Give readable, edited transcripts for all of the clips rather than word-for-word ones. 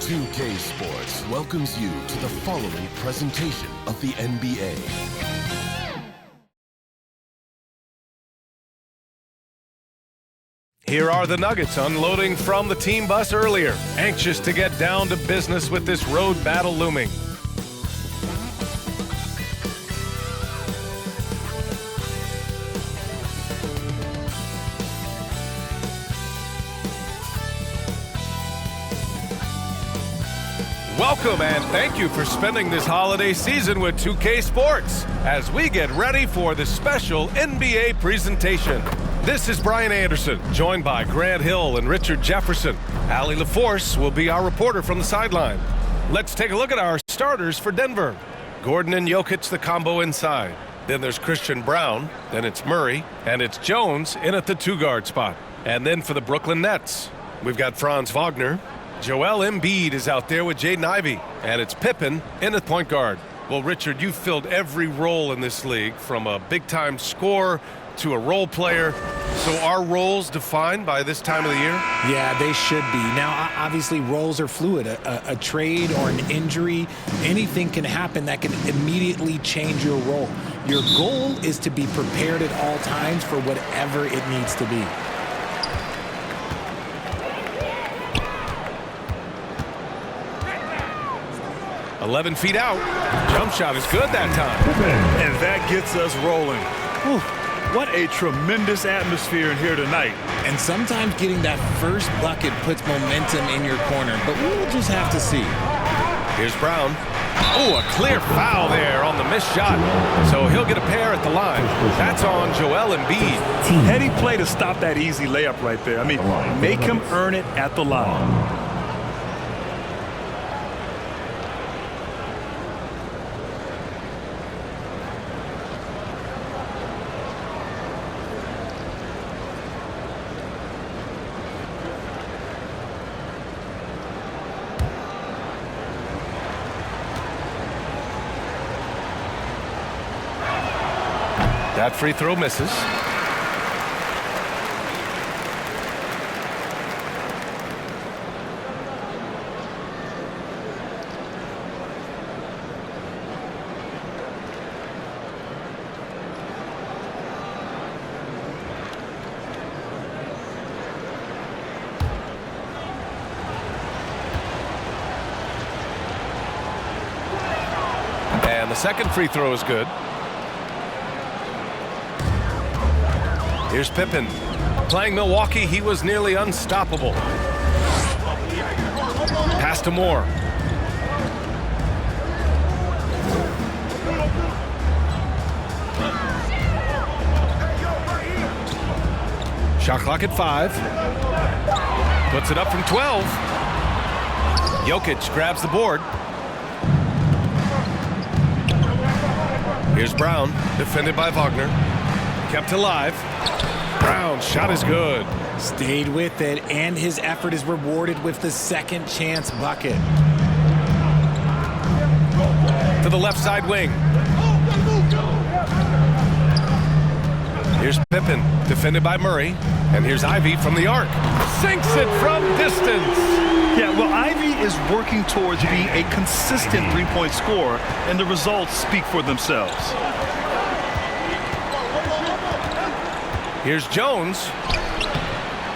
2K Sports welcomes you to the following presentation of the NBA. Here are the Nuggets unloading from the team bus earlier, anxious to get down to business with this road battle looming. Welcome and thank you for spending this holiday season with 2K Sports as we get ready for the special NBA presentation. This is Brian Anderson, joined by Grant Hill and Richard Jefferson. Allie LaForce will be our reporter from the sideline. Let's take a look at our starters for Denver. Gordon and Jokic, the combo inside. Then there's Christian Brown, then it's Murray, and it's Jones in at the two-guard spot. And then for the Brooklyn Nets, we've got Franz Wagner. Joel Embiid is out there with Jaden Ivey, and it's Pippen in at point guard. Well, Richard, you've filled every role in this league, from a big-time scorer to a role player. So are roles defined by this time of the year? Yeah, they should be. Now, obviously, roles are fluid. A trade or an injury, anything can happen that can immediately change your role. Your goal is to be prepared at all times for whatever it needs to be. "11 feet out. Jump shot is good that time. And that gets us rolling. Whew. What a tremendous atmosphere in here tonight. And sometimes getting that first bucket puts momentum in your corner, but we'll just have to see. Here's Brown. Oh, a clear foul there on the missed shot. So he'll get a pair at the line. That's on Joel Embiid. Heady play to stop that easy layup right there. I mean, make him earn it at the line. That free throw misses. And the second free throw is good. Here's Pippen. Playing Milwaukee, he was nearly unstoppable. Pass to Moore. Shot clock at 5. Puts it up from 12. Jokic grabs the board. Here's Brown, defended by Wagner. Kept alive. Brown's shot is good. Stayed with it, and his effort is rewarded with the second chance bucket. To the left side wing. Here's Pippen, defended by Murray. And here's Ivey from the arc. Sinks it from distance. Yeah, well, Ivey is working towards being a consistent three-point scorer, and the results speak for themselves. Here's Jones.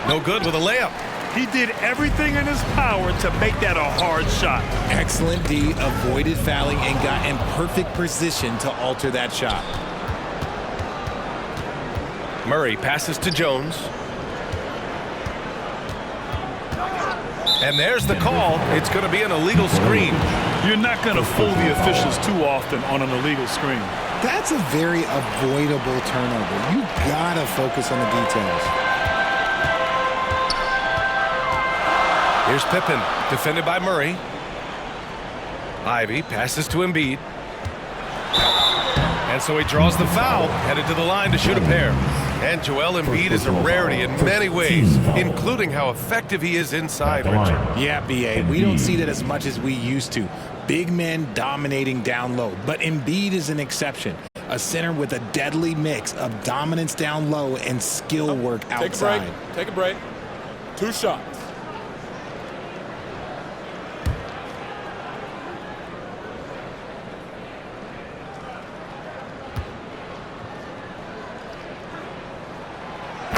No good with a layup. He did everything in his power to make that a hard shot. Excellent D, avoided fouling and got in perfect position to alter that shot. Murray passes to Jones. And there's the call. It's going to be an illegal screen. You're not going to fool the officials too often on an illegal screen. That's a very avoidable turnover. You gotta focus on the details. Here's Pippen, defended by Murray. Ivey passes to Embiid. And so he draws the foul, headed to the line to shoot a pair. And Joel Embiid is a rarity in many ways, including how effective he is inside, Richard. Yeah, B.A., we don't see that as much as we used to. Big men dominating down low, but Embiid is an exception. A center with a deadly mix of dominance down low and skill work outside. Take a break. 2 shots.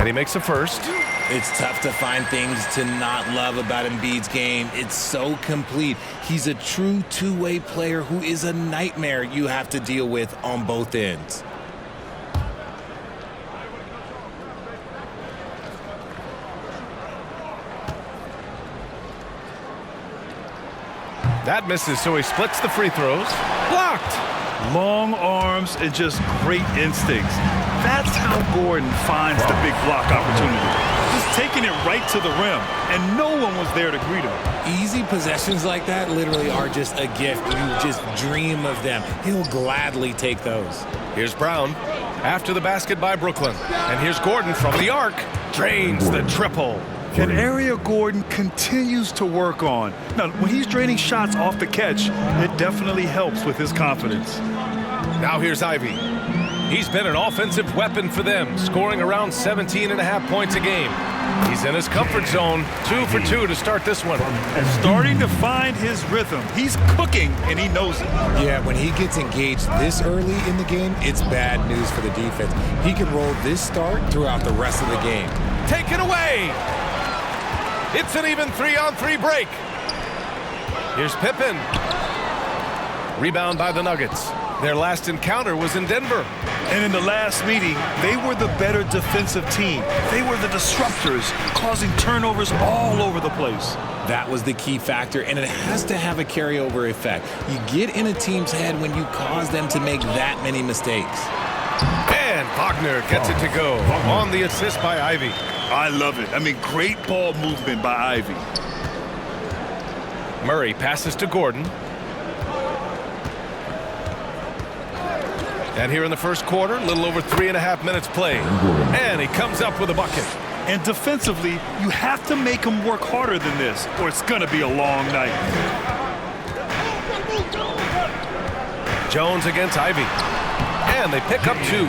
And he makes a first. It's tough to find things to not love about Embiid's game. It's so complete. He's a true two-way player who is a nightmare you have to deal with on both ends. That misses, so he splits the free throws. Blocked. Long arms and just great instincts. That's how Gordon finds the big block opportunity. Just taking it right to the rim, and no one was there to greet him. Easy possessions like that literally are just a gift. You just dream of them. He'll gladly take those. Here's Brown after the basket by Brooklyn. And here's Gordon from the arc. Drains the triple. An area Gordon continues to work on. Now, when he's draining shots off the catch, it definitely helps with his confidence. Now here's Ivey. He's been an offensive weapon for them, scoring around 17.5 points a game. He's in his comfort zone, 2 for 2 to start this one. And starting to find his rhythm. He's cooking, and he knows it. Yeah, when he gets engaged this early in the game, it's bad news for the defense. He can roll this start throughout the rest of the game. Take it away! It's an even 3-on-3 break. Here's Pippen. Rebound by the Nuggets. Their last encounter was in Denver. And in the last meeting, they were the better defensive team. They were the disruptors, causing turnovers all over the place. That was the key factor, and it has to have a carryover effect. You get in a team's head when you cause them to make that many mistakes. And Wagner gets it to go on the assist by Ivey. I love it. I mean, great ball movement by Ivey. Murray passes to Gordon. And here in the first quarter, a little over 3.5 minutes played. And he comes up with a bucket. And defensively, you have to make him work harder than this, or it's going to be a long night. Jones against Ivey. And they pick up 2.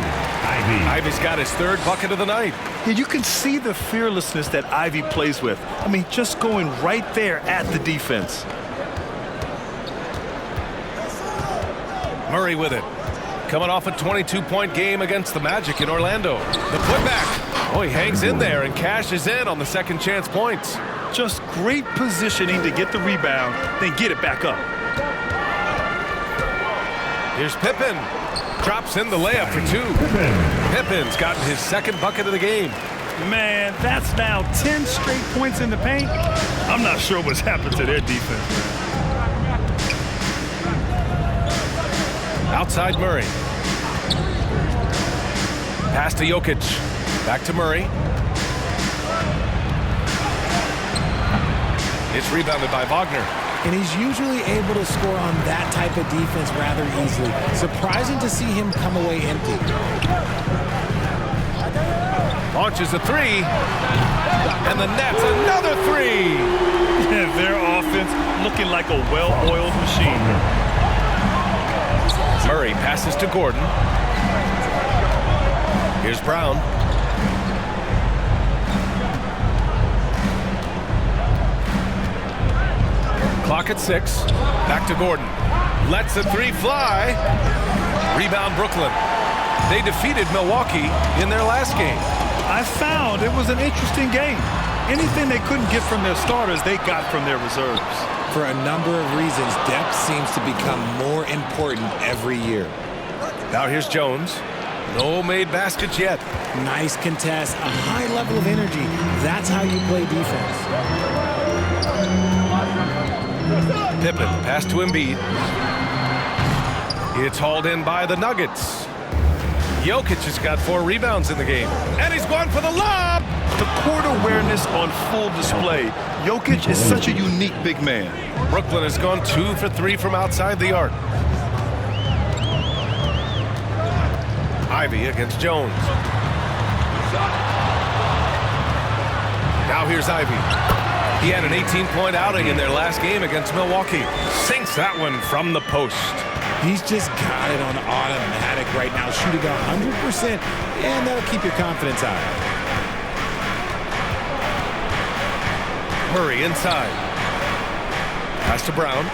Ivey's got his 3rd bucket of the night. And you can see the fearlessness that Ivey plays with. I mean, just going right there at the defense. Murray with it. Coming off a 22-point game against the Magic in Orlando. The putback. Oh, he hangs in there and cashes in on the second chance points. Just great positioning to get the rebound, then get it back up. Here's Pippen. Drops in the layup for 2. Pippen's gotten his 2nd bucket of the game. Man, that's now 10 straight points in the paint. I'm not sure what's happened to their defense. Outside Murray. Pass to Jokic. Back to Murray. It's rebounded by Wagner. And he's usually able to score on that type of defense rather easily. Surprising to see him come away empty. Launches a 3. And the Nets another 3. Yeah, their offense looking like a well-oiled machine. Murray passes to Gordon. Here's Brown. Clock at 6. Back to Gordon. Lets the 3 fly. Rebound Brooklyn. They defeated Milwaukee in their last game. I found it was an interesting game. Anything they couldn't get from their starters, they got from their reserves. For a number of reasons, depth seems to become more important every year. Now here's Jones. No made baskets yet. Nice contest, a high level of energy. That's how you play defense. Pippen pass to Embiid. It's hauled in by the Nuggets. Jokic has got 4 rebounds in the game. And he's going for the lob. The court awareness on full display. Jokic is such a unique big man. Brooklyn has gone 2 for 3 from outside the arc. Ivey against Jones. Now here's Ivey. He had an 18-point outing in their last game against Milwaukee. Sinks that one from the post. He's just got it on automatic right now, shooting 100%, and that'll keep your confidence high. Murray inside. Pass to Brown.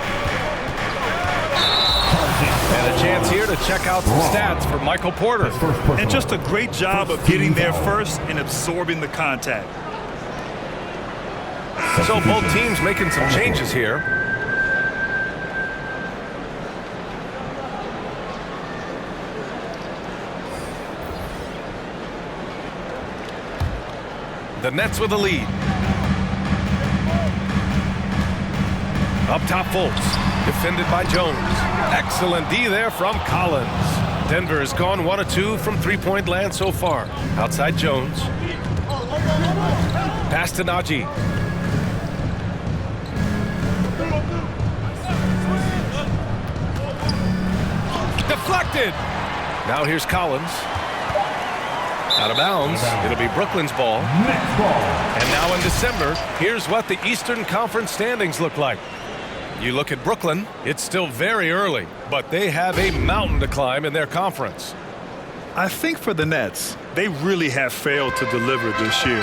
And a chance here to check out some stats for Michael Porter. And just a great job of getting there first and absorbing the contact. So both teams making some changes here. The Nets with the lead. Up top, Fultz. Defended by Jones. Excellent D there from Collins. Denver has gone 1 of 2 from three-point land so far. Outside Jones. Pass to Najee. Deflected. Now here's Collins. Out of bounds. It'll be Brooklyn's ball. And now in December, here's what the Eastern Conference standings look like. You look at Brooklyn, it's still very early, but they have a mountain to climb in their conference. I think for the Nets, they really have failed to deliver this year.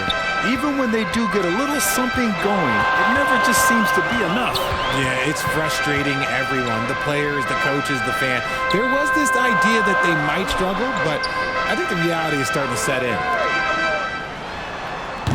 Even when they do get a little something going, it never just seems to be enough. Yeah, it's frustrating everyone, the players, the coaches, the fan. There was this idea that they might struggle, but I think the reality is starting to set in.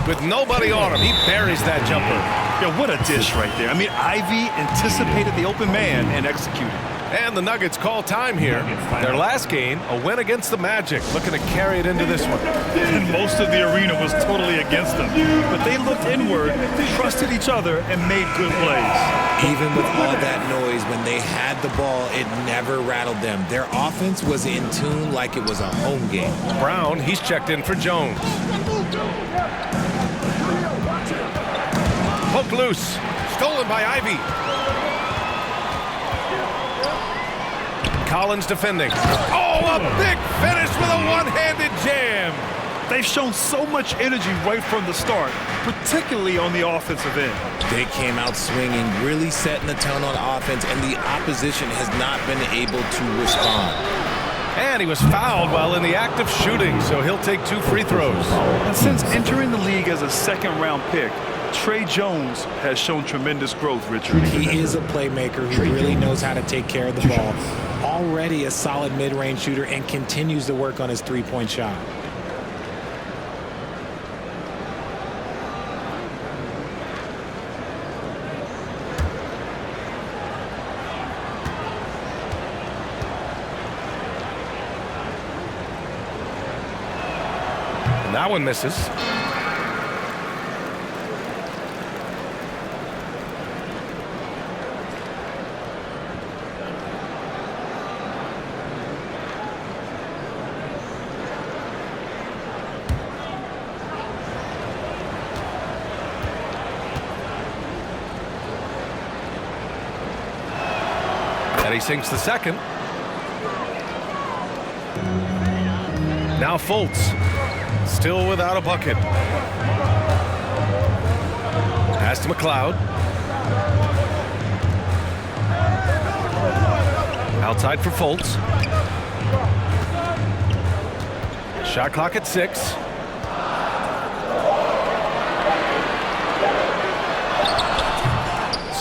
With nobody on him, he buries that jumper. Yeah, what a dish right there. I mean, Ivey anticipated the open man and executed. And the Nuggets call time here. Their last game, a win against the Magic, looking to carry it into this one. And most of the arena was totally against them. But they looked inward, trusted each other, and made good plays. Even with all that noise, when they had the ball, it never rattled them. Their offense was in tune like it was a home game. Brown, he's checked in for Jones. Hook loose. Stolen by Ivey. Collins defending. Oh, a big finish with a one-handed jam. They've shown so much energy right from the start, particularly on the offensive end. They came out swinging, really setting the tone on offense, and the opposition has not been able to respond. And he was fouled while in the act of shooting, so he'll take 2 free throws. And since entering the league as a second-round pick, Trey Jones has shown tremendous growth, Richard. He is a playmaker who really knows how to take care of the ball. Already a solid mid-range shooter and continues to work on his three-point shot. And that one misses. And he sinks the second. Now Fultz, still without a bucket. Pass to McLeod. Outside for Fultz. Shot clock at 6.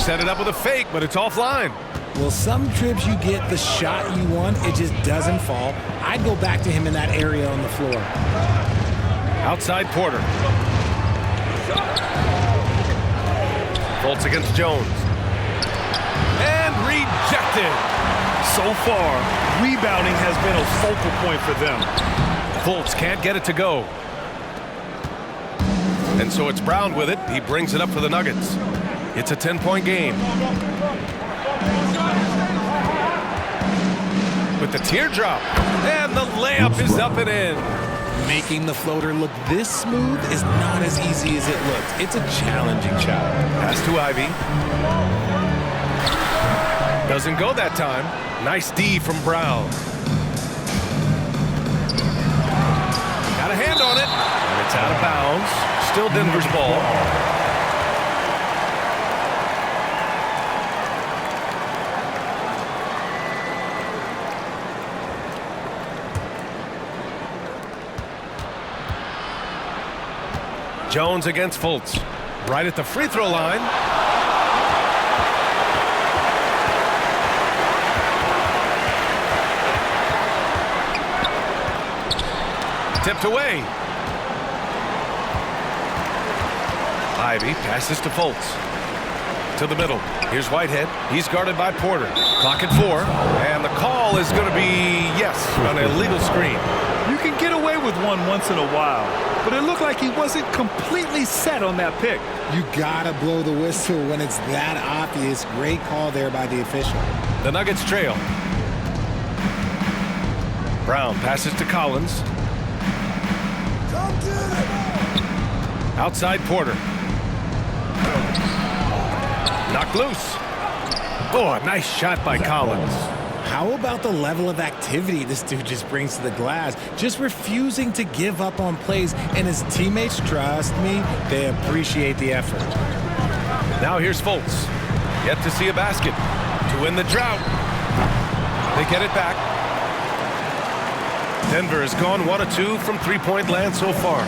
Set it up with a fake, but it's offline. Well, some trips you get the shot you want, it just doesn't fall. I'd go back to him in that area on the floor. Outside Porter. Fultz against Jones. And rejected. So far, rebounding has been a focal point for them. Fultz can't get it to go. And so it's Brown with it. He brings it up for the Nuggets. It's a 10-point game. With the teardrop. And the layup is up and in. Making the floater look this smooth is not as easy as it looks. It's a challenging shot. Pass to Ivey. Doesn't go that time. Nice D from Brown. Got a hand on it. And it's out of bounds. Still Denver's ball. Jones against Fultz. Right at the free throw line. Tipped away. Ivey passes to Fultz. To the middle. Here's Whitehead. He's guarded by Porter. Clock at 4. And the call is going to be, yes, an illegal screen. You can get away with one once in a while, but it looked like he wasn't completely set on that pick. You gotta blow the whistle when it's that obvious. Great call there by the official. The Nuggets trail. Brown passes to Collins. Outside Porter. Knocked loose. Oh, a nice shot by Collins. How about the level of activity this dude just brings to the glass? Just refusing to give up on plays, and his teammates, trust me, they appreciate the effort. Now here's Fultz. Yet to see a basket to win the drought. They get it back. Denver has gone 1 of 2 from three-point land so far.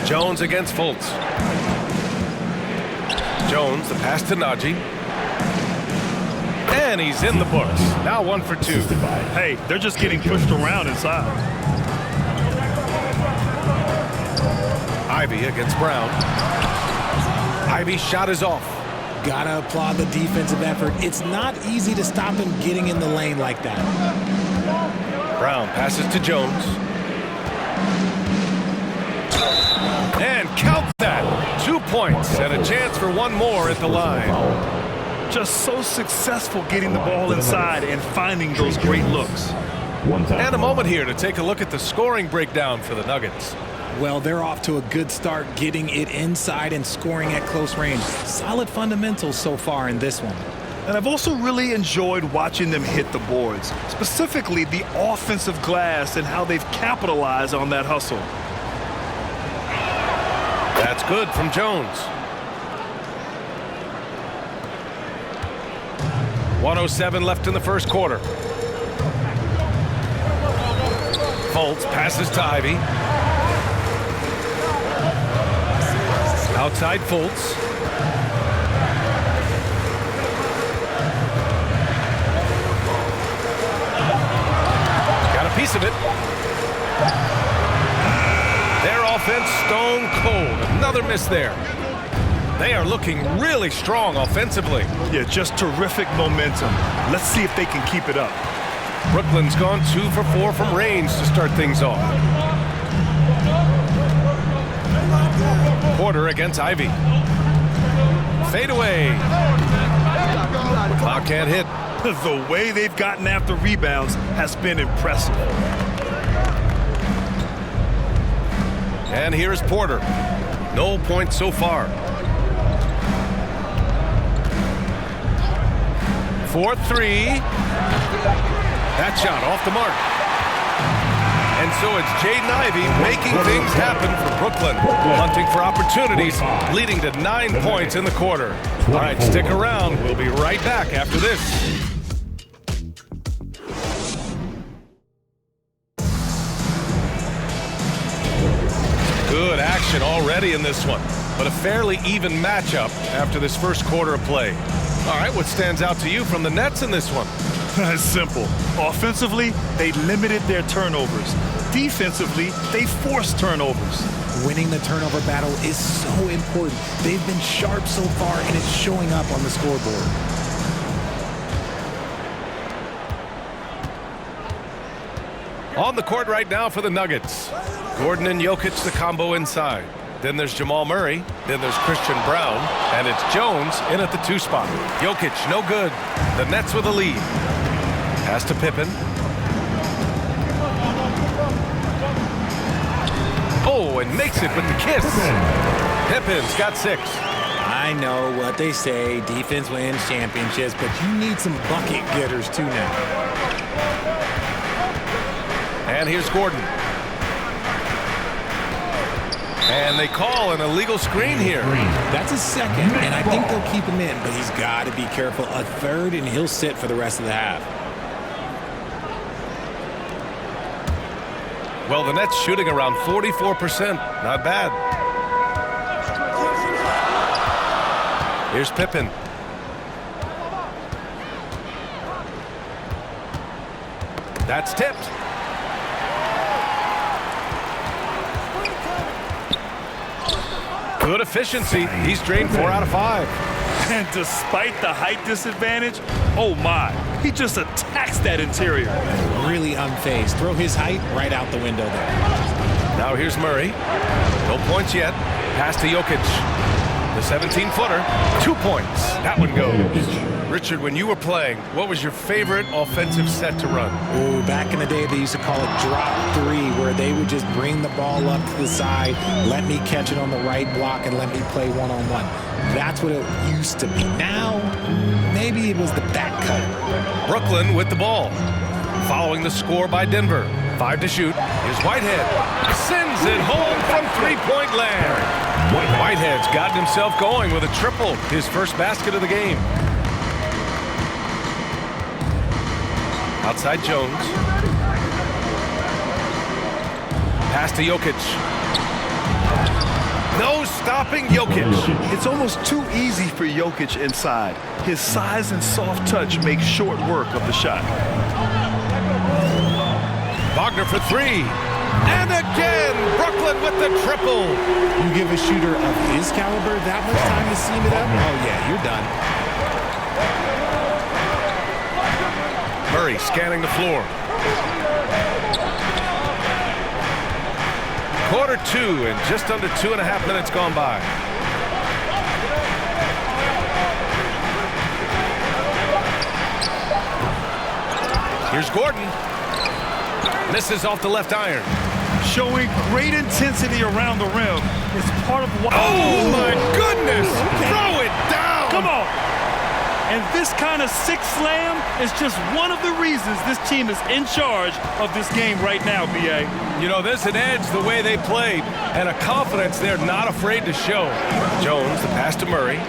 Jones against Fultz. Jones, the pass to Najee. And he's in the books. Now 1 for 2. Hey, they're just getting pushed around inside. Ivey against Brown. Ivey's shot is off. Gotta applaud the defensive effort. It's not easy to stop him getting in the lane like that. Brown passes to Jones. And count that. 2 points and a chance for one more at the line. Just so successful getting the ball inside and finding those great looks. And a moment here to take a look at the scoring breakdown for the Nuggets. Well, they're off to a good start getting it inside and scoring at close range. Solid fundamentals so far in this one. And I've also really enjoyed watching them hit the boards, specifically the offensive glass and how they've capitalized on that hustle. That's good from Jones. 1:07 left in the first quarter. Fultz passes to Ivey. Outside Fultz. Got a piece of it. Their offense stone cold. Another miss there. They are looking really strong offensively. Yeah, just terrific momentum. Let's see if they can keep it up. Brooklyn's gone 2 for 4 from range to start things off. Porter against Ivey. Fade away. Clock can't hit. The way they've gotten after rebounds has been impressive. And here's Porter. No points so far. 4-3. That shot off the mark. And so it's Jaden Ivey making things happen for Brooklyn. Hunting for opportunities, leading to 9 points in the quarter. All right, stick around. We'll be right back after this. Good action already in this one, but a fairly even matchup after this first quarter of play. All right, what stands out to you from the Nets in this one? It's simple. Offensively, they limited their turnovers. Defensively, they forced turnovers. Winning the turnover battle is so important. They've been sharp so far, and it's showing up on the scoreboard. On the court right now for the Nuggets. Gordon and Jokic, the combo inside. Then there's Jamal Murray. Then there's Christian Brown. And it's Jones in at the 2 spot. Jokic, no good. The Nets with a lead. Pass to Pippen. Oh, and makes it with the kiss. Pippen's got 6. I know what they say, defense wins championships, but you need some bucket getters too now. And here's Gordon. And they call an illegal screen here. That's a second, and I think they'll keep him in, but he's got to be careful. A third, and he'll sit for the rest of the half. Well, the Nets shooting around 44%. Not bad. Here's Pippen. That's tipped. Good efficiency. He's drained 4 out of 5. And despite the height disadvantage, oh my, he just attacks that interior. Really unfazed. Throw his height right out the window there. Now here's Murray. No points yet. Pass to Jokic. The 17-footer. 2 points. That one goes. Richard, when you were playing, what was your favorite offensive set to run? Oh, back in the day, they used to call it drop 3, where they would just bring the ball up to the side, let me catch it on the right block, and let me play one-on-one. That's what it used to be. Now, maybe it was the back cut. Brooklyn with the ball. Following the score by Denver. 5 to shoot. Here's Whitehead. Sends it home from three-point land. Whitehead's gotten himself going with a triple. His first basket of the game. Outside Jones. Pass to Jokic. No stopping Jokic. It's almost too easy for Jokic inside. His size and soft touch make short work of the shot. Wagner for 3. And again, Brooklyn with the triple. You give a shooter of his caliber that much time to seam it up? Oh, yeah, you're done. Murray scanning the floor. Quarter 2 and just under 2.5 minutes gone by. Here's Gordon. Misses off the left iron. Showing great intensity around the rim is part of why. Oh my goodness! Throw it down! Come on! And this kind of sick slam is just one of the reasons this team is in charge of this game right now, B.A. You know, there's an edge the way they played and a confidence they're not afraid to show. Jones, the pass to Murray.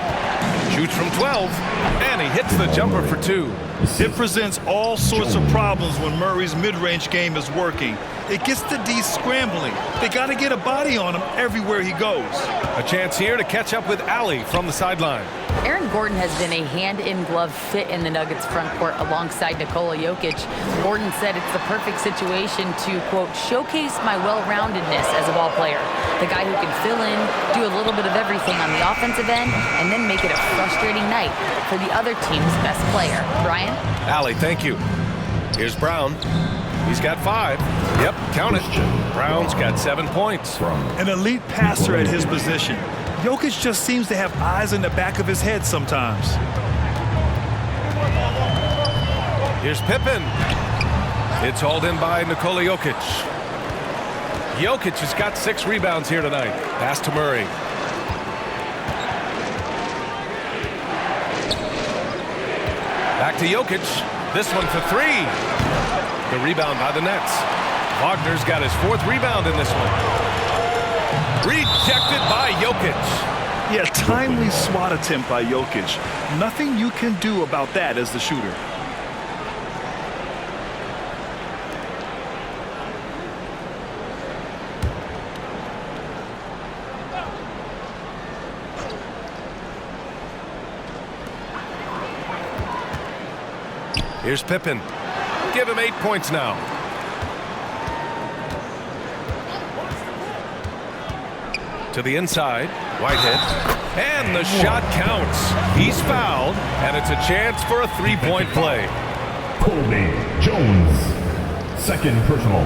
Shoots from 12, and he hits the jumper for 2. It presents all sorts of problems when Murray's mid-range game is working. It gets the D scrambling. They got to get a body on him everywhere he goes. A chance here to catch up with Allie from the sideline. Aaron Gordon has been a hand-in-glove fit in the Nuggets front court alongside Nikola Jokic. Gordon said it's the perfect situation to, quote, showcase my well-roundedness as a ball player. The guy who can fill in, do a little bit of everything on the offensive end, and then make it a frustrating night for the other team's best player. Brian? Allie, thank you. Here's Brown. He's got 5. Yep, count it. Brown's got 7 points. An elite passer at his position. Jokic just seems to have eyes in the back of his head sometimes. Here's Pippen. It's hauled in by Nikola Jokic. Jokic has got 6 rebounds here tonight. Pass to Murray. Back to Jokic. This one for 3. The rebound by the Nets. Wagner's got his 4th rebound in this one. Rejected by Jokic. Yeah, timely swat attempt by Jokic. Nothing you can do about that as the shooter. Here's Pippen. Give him 8 points now. To the inside, Whitehead, and the shot counts. He's fouled, and it's a chance for a 3-point play. Colby Jones, 2nd personal,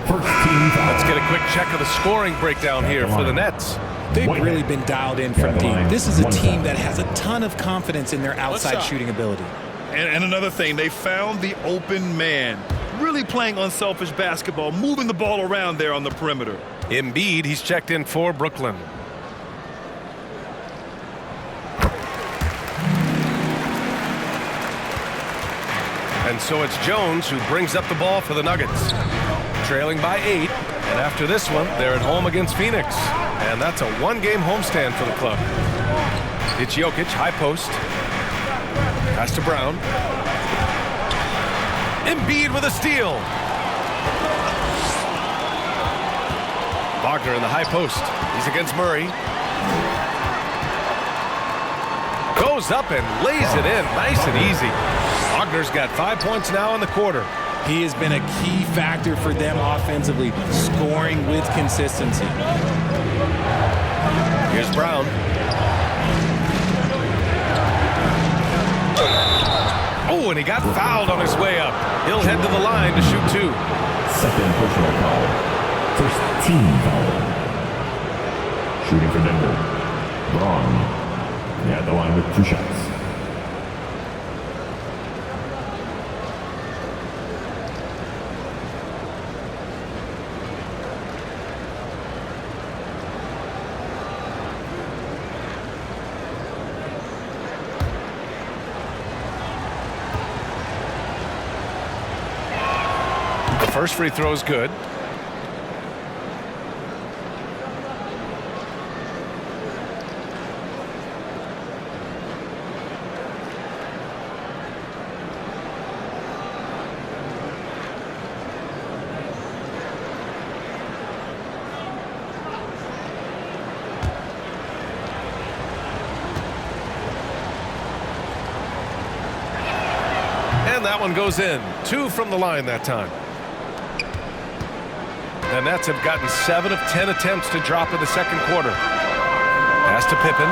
1st team foul. Let's get a quick check of the scoring breakdown here for the Nets. They've really been dialed in from deep. This is a team that has a ton of confidence in their outside shooting ability. And another thing, they found the open man. Really playing unselfish basketball, moving the ball around there on the perimeter. Embiid, he's checked in for Brooklyn. And so it's Jones who brings up the ball for the Nuggets. Trailing by 8, and after this one, they're at home against Phoenix. And that's a 1-game homestand for the club. It's Jokic, high post. Pass to Brown. Embiid with a steal. Wagner in the high post. He's against Murray. Goes up and lays it in. Nice and easy. Wagner's got 5 points now in the quarter. He has been a key factor for them offensively, scoring with consistency. Here's Brown. Oh, and he got fouled on his way up. He'll head to the line to shoot 2. Second personal foul. First team foul. Shooting for Denver. Braun. At the line with 2 shots. First free throw is good. And that one goes in. 2 from the line that time. The Nets have gotten 7 of 10 attempts to drop in the second quarter. Pass to Pippen.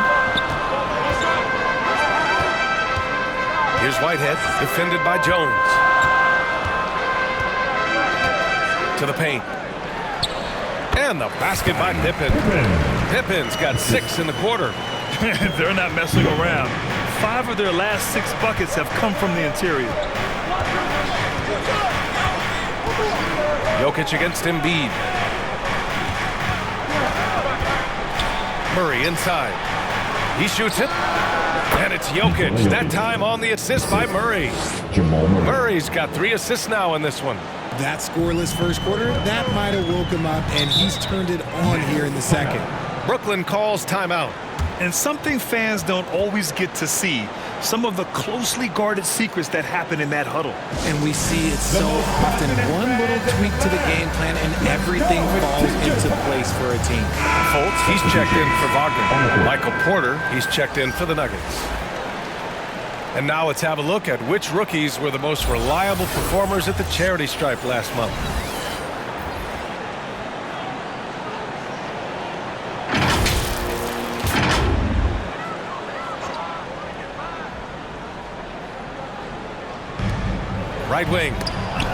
Here's Whitehead, defended by Jones. To the paint. And the basket by Pippen. Pippen's got 6 in the quarter. They're not messing around. 5 of their last 6 buckets have come from the interior. Jokic against Embiid. Murray inside. He shoots it. And it's Jokic. That time on the assist by Murray. Murray's got 3 assists now in this one. That scoreless first quarter, that might have woke him up, and he's turned it on here in the second. Brooklyn calls timeout. And something fans don't always get to see, some of the closely guarded secrets that happen in that huddle. And we see it so often. One little tweak to the game plan and everything falls into place for a team. Fultz, he's checked in for Wagner. Michael Porter, he's checked in for the Nuggets. And now let's have a look at which rookies were the most reliable performers at the charity stripe last month. Right wing.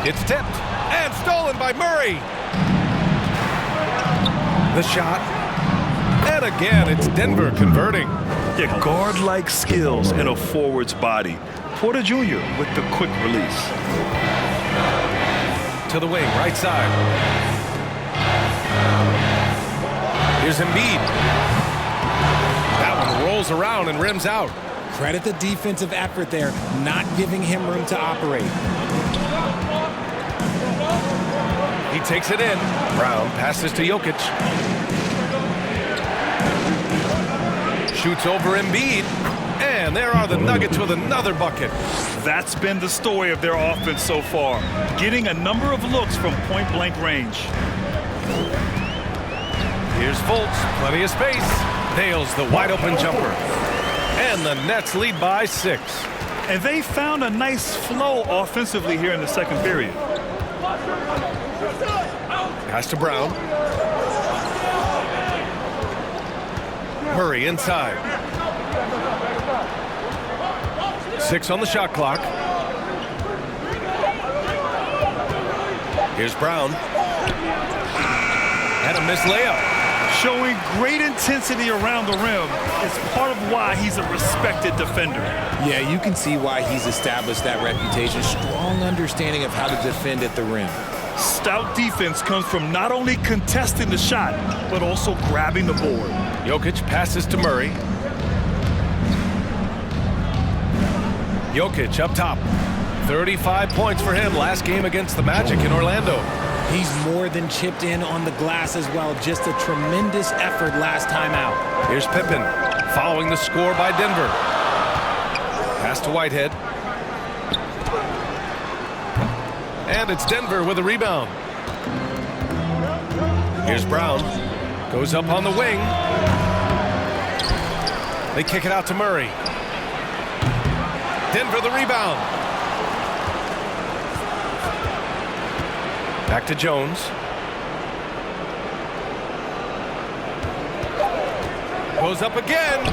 It's tipped and stolen by Murray. The shot. And again, it's Denver converting. Yeah, guard-like skills in a forward's body. Porter Jr. with the quick release. To the wing, right side. Here's Embiid. That one rolls around and rims out. Credit the defensive effort there, not giving him room to operate. He takes it in. Brown passes to Jokic. Shoots over Embiid. And there are the Nuggets with another bucket. That's been the story of their offense so far, getting a number of looks from point-blank range. Here's Fultz, plenty of space. Nails the wide-open jumper. And the Nets lead by 6. And they found a nice flow offensively here in the second period. Pass to Brown. Murray inside. 6 on the shot clock. Here's Brown. And a missed layup. Showing great intensity around the rim is part of why he's a respected defender. Yeah, you can see why he's established that reputation. Strong understanding of how to defend at the rim. Stout defense comes from not only contesting the shot, but also grabbing the board. Jokic passes to Murray. Jokic up top. 35 points for him last game against the Magic in Orlando. He's more than chipped in on the glass as well. Just a tremendous effort last time out. Here's Pippen following the score by Denver. Pass to Whitehead. And it's Denver with a rebound. Here's Brown. Goes up on the wing. They kick it out to Murray. Denver the rebound. Back to Jones. Goes up again.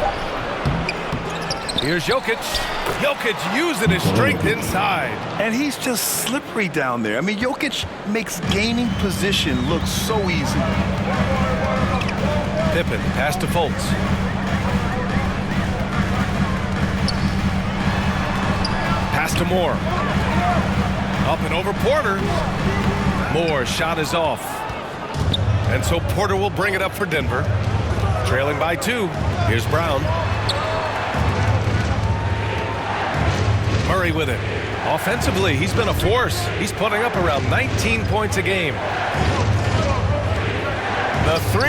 Here's Jokic. Jokic using his strength inside. And he's just slippery down there. I mean, Jokic makes gaining position look so easy. Pippen, pass to Fultz. Pass to Moore. Up and over Porter. Moore's shot is off. And so Porter will bring it up for Denver. Trailing by 2. Here's Brown. Murray with it. Offensively, he's been a force. He's putting up around 19 points a game. The 3.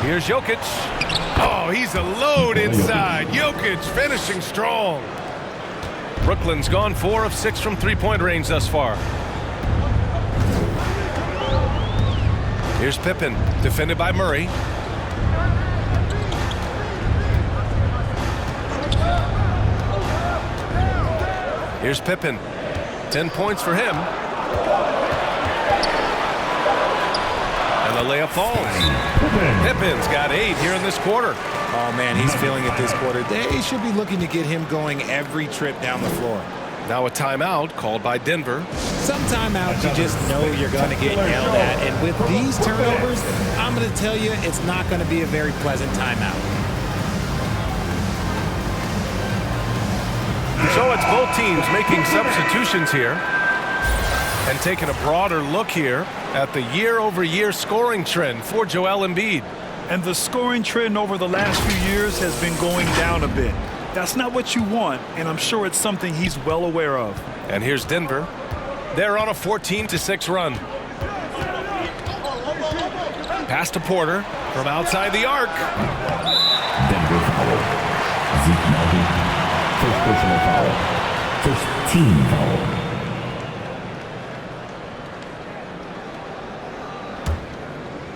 Here's Jokic. Oh, he's a load inside. Jokic finishing strong. Brooklyn's gone 4 of 6 from three-point range thus far. Here's Pippen, defended by Murray. Here's Pippen. 10 points for him. And the layup falls. Pippen's got 8 here in this quarter. Oh, man, he's feeling it this quarter. They should be looking to get him going every trip down the floor. Now a timeout called by Denver. Some timeouts you just know you're going to get yelled at. And with these turnovers, I'm going to tell you it's not going to be a very pleasant timeout. So it's both teams making substitutions here and taking a broader look here at the year-over-year scoring trend for Joel Embiid. And the scoring trend over the last few years has been going down a bit. That's not what you want, and I'm sure it's something he's well aware of. And here's Denver. They're on a 14-6 run. Pass to Porter from outside the arc. Denver foul. Zeke Melby. First personal foul. First team foul.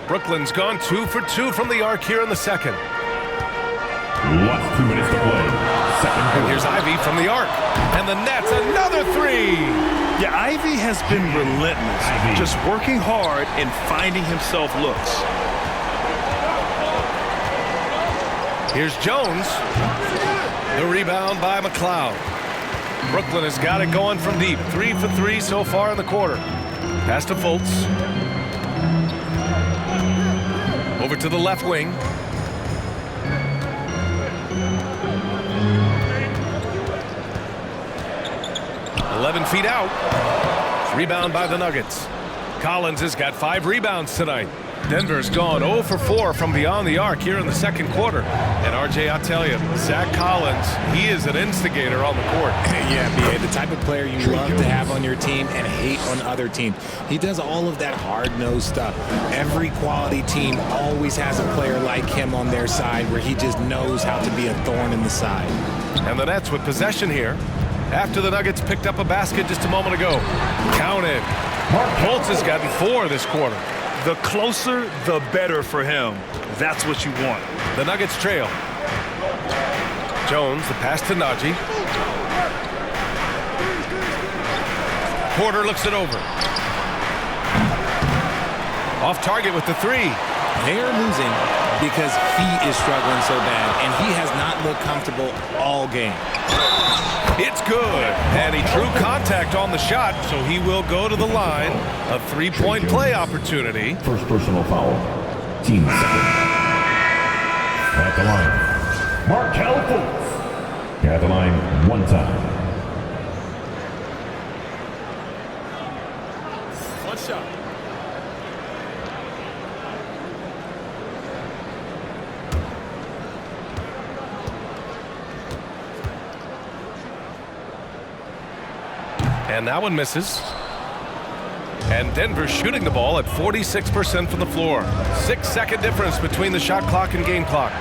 Brooklyn's gone 2 for 2 from the arc here in the second. Last 2 minutes to play. Second And quarter. here's Ivey from the arc. And the Nets, another 3. Yeah, Ivey has been relentless, just working hard and finding himself looks. Here's Jones. The rebound by McLeod. Brooklyn has got it going from deep. 3 for 3 so far in the quarter. Pass to Fultz. Over to the left wing. "11 feet out." Rebound by the Nuggets. Collins has got 5 rebounds tonight. Denver's gone 0 for 4 from beyond the arc here in the second quarter. And RJ, I'll tell you, Zach Collins, he is an instigator on the court. Yeah, B.A., the type of player you love to have on your team and hate on other teams. He does all of that hard-nosed stuff. Every quality team always has a player like him on their side where he just knows how to be a thorn in the side. And the Nets with possession here after the Nuggets picked up a basket just a moment ago. Counted. Fultz has gotten 4 this quarter. The closer, the better for him. That's what you want. The Nuggets trail. Jones, the pass to Najee. Porter looks it over. Off target with the 3. They are losing because he is struggling so bad, and he has not looked comfortable all game. It's good. And he drew contact on the shot, so he will go to the line. A 3-point play opportunity. First personal foul. Team second. At the line. Markel Fultz. At the line 1 time. One shot. And that one misses. And Denver shooting the ball at 46% from the floor. 6-second difference between the shot clock and game clock.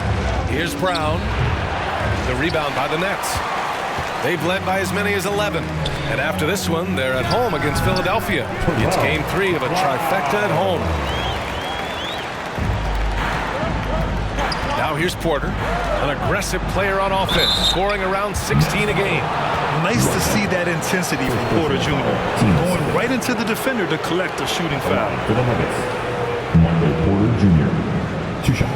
Here's Brown. The rebound by the Nets. They've led by as many as 11. And after this one, they're at home against Philadelphia. It's game 3 of a trifecta at home. Now here's Porter, an aggressive player on offense, scoring around 16 a game. Nice to see that intensity from Porter Jr. Going right into the defender to collect a shooting foul. For the Nuggets, Michael Porter Jr. 2 shots.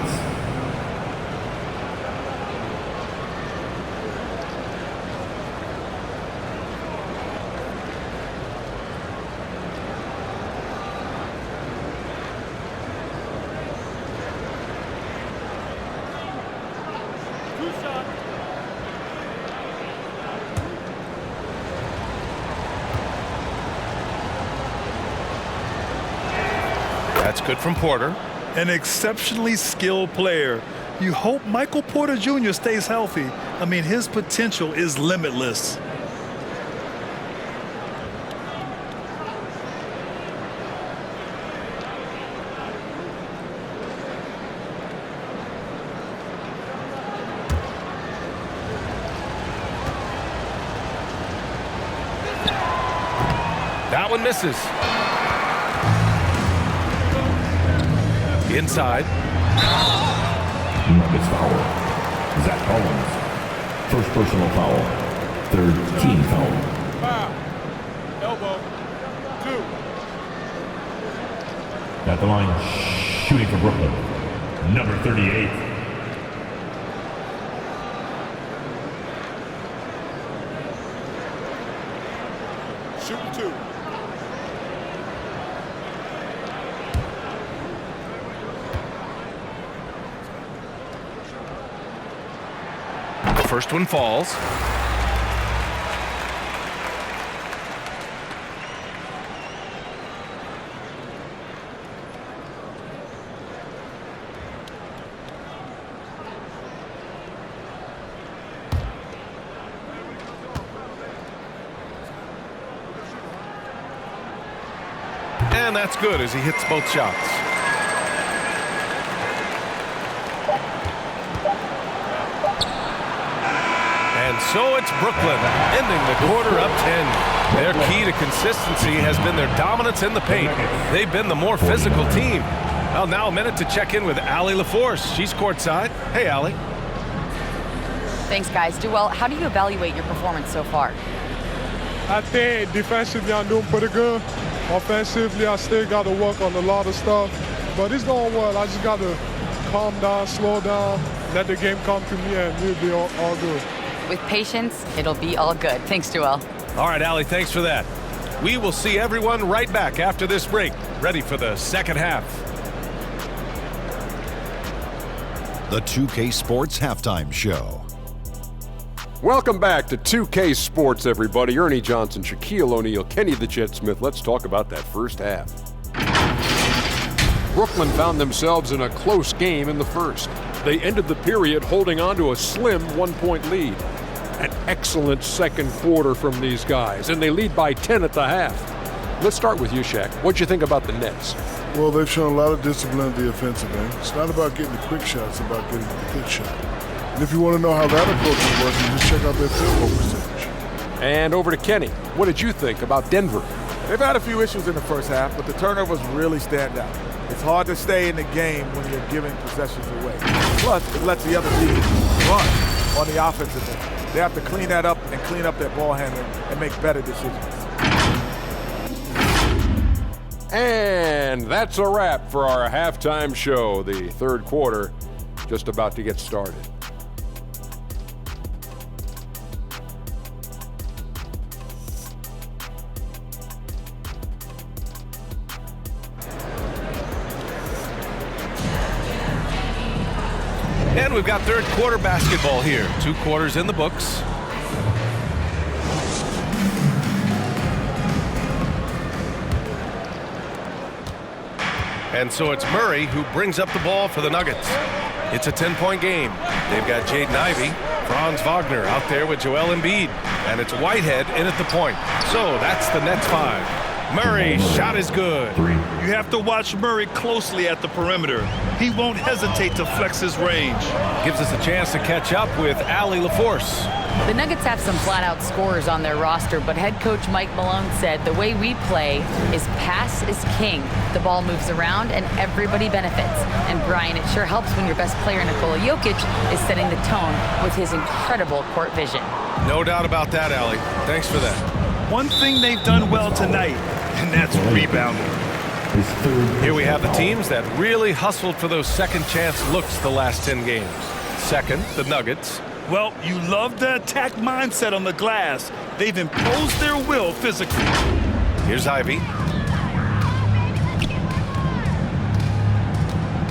That's good from Porter. An exceptionally skilled player. You hope Michael Porter Jr. stays healthy. I mean, his potential is limitless. That one misses. Inside. Nuggets foul. Zach Collins. First personal foul. Third team foul. Foul. Elbow. 2. At the line, shooting for Brooklyn. Number 38. Shooting 2. First one falls. And that's good as he hits both shots. And so it's Brooklyn, ending the quarter up 10. Their key to consistency has been their dominance in the paint. They've been the more physical team. Well, now a minute to check in with Allie LaForce. She's courtside. Hey, Allie. Thanks, guys. Joel, how do you evaluate your performance so far? I think defensively I'm doing pretty good. Offensively, I still got to work on a lot of stuff. But it's going well. I just got to calm down, slow down, let the game come to me, and we'll be all good. With patience, it'll be all good. Thanks, Joel. All right, Allie, thanks for that. We will see everyone right back after this break, ready for the second half. The 2K Sports Halftime Show. Welcome back to 2K Sports, everybody. Ernie Johnson, Shaquille O'Neal, Kenny the Jet Smith. Let's talk about that first half. Brooklyn found themselves in a close game in the first. They ended the period holding on to a slim 1-point lead. An excellent second quarter from these guys, and they lead by 10 at the half. Let's start with you, Shaq. What'd you think about the Nets? Well, they've shown a lot of discipline at the offensive end. It's not about getting the quick shots, it's about getting the good shot. And if you want to know how that approach is working, just check out their field goal percentage. And over to Kenny. What did you think about Denver? They've had a few issues in the first half, but the turnovers really stand out. It's hard to stay in the game when you're giving possessions away. Plus, it lets the other team run on the offensive end. They have to clean that up and clean up their ball handling and make better decisions. And that's a wrap for our halftime show. The third quarter just about to get started. And we've got third quarter basketball here. 2 quarters in the books. And so it's Murray who brings up the ball for the Nuggets. It's a 10-point game. They've got Jaden Ivey, Franz Wagner out there with Joel Embiid. And it's Whitehead in at the point. So that's the Nets 5. Murray's shot is good. You have to watch Murray closely at the perimeter. He won't hesitate to flex his range. Gives us a chance to catch up with Allie LaForce. The Nuggets have some flat-out scorers on their roster, but head coach Mike Malone said the way we play is pass is king. The ball moves around and everybody benefits. And Brian, it sure helps when your best player, Nikola Jokic, is setting the tone with his incredible court vision. No doubt about that, Allie. Thanks for that. One thing they've done well tonight, and that's rebounding. Here we have the teams that really hustled for those second chance looks the last 10 games. Second, the Nuggets. Well, you love the attack mindset on the glass. They've imposed their will physically. Here's Ivey.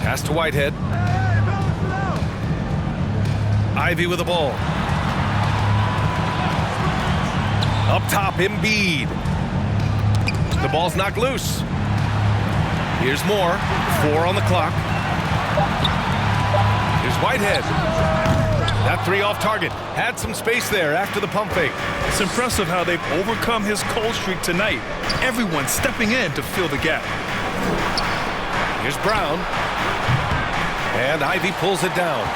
Pass to Whitehead. Ivey with the ball. Up top, Embiid. The ball's knocked loose. Here's more. 4 on the clock. Here's Whitehead. That three off target. Had some space there after the pump fake. It's impressive how they've overcome his cold streak tonight. Everyone stepping in to fill the gap. Here's Brown. And Ivey pulls it down.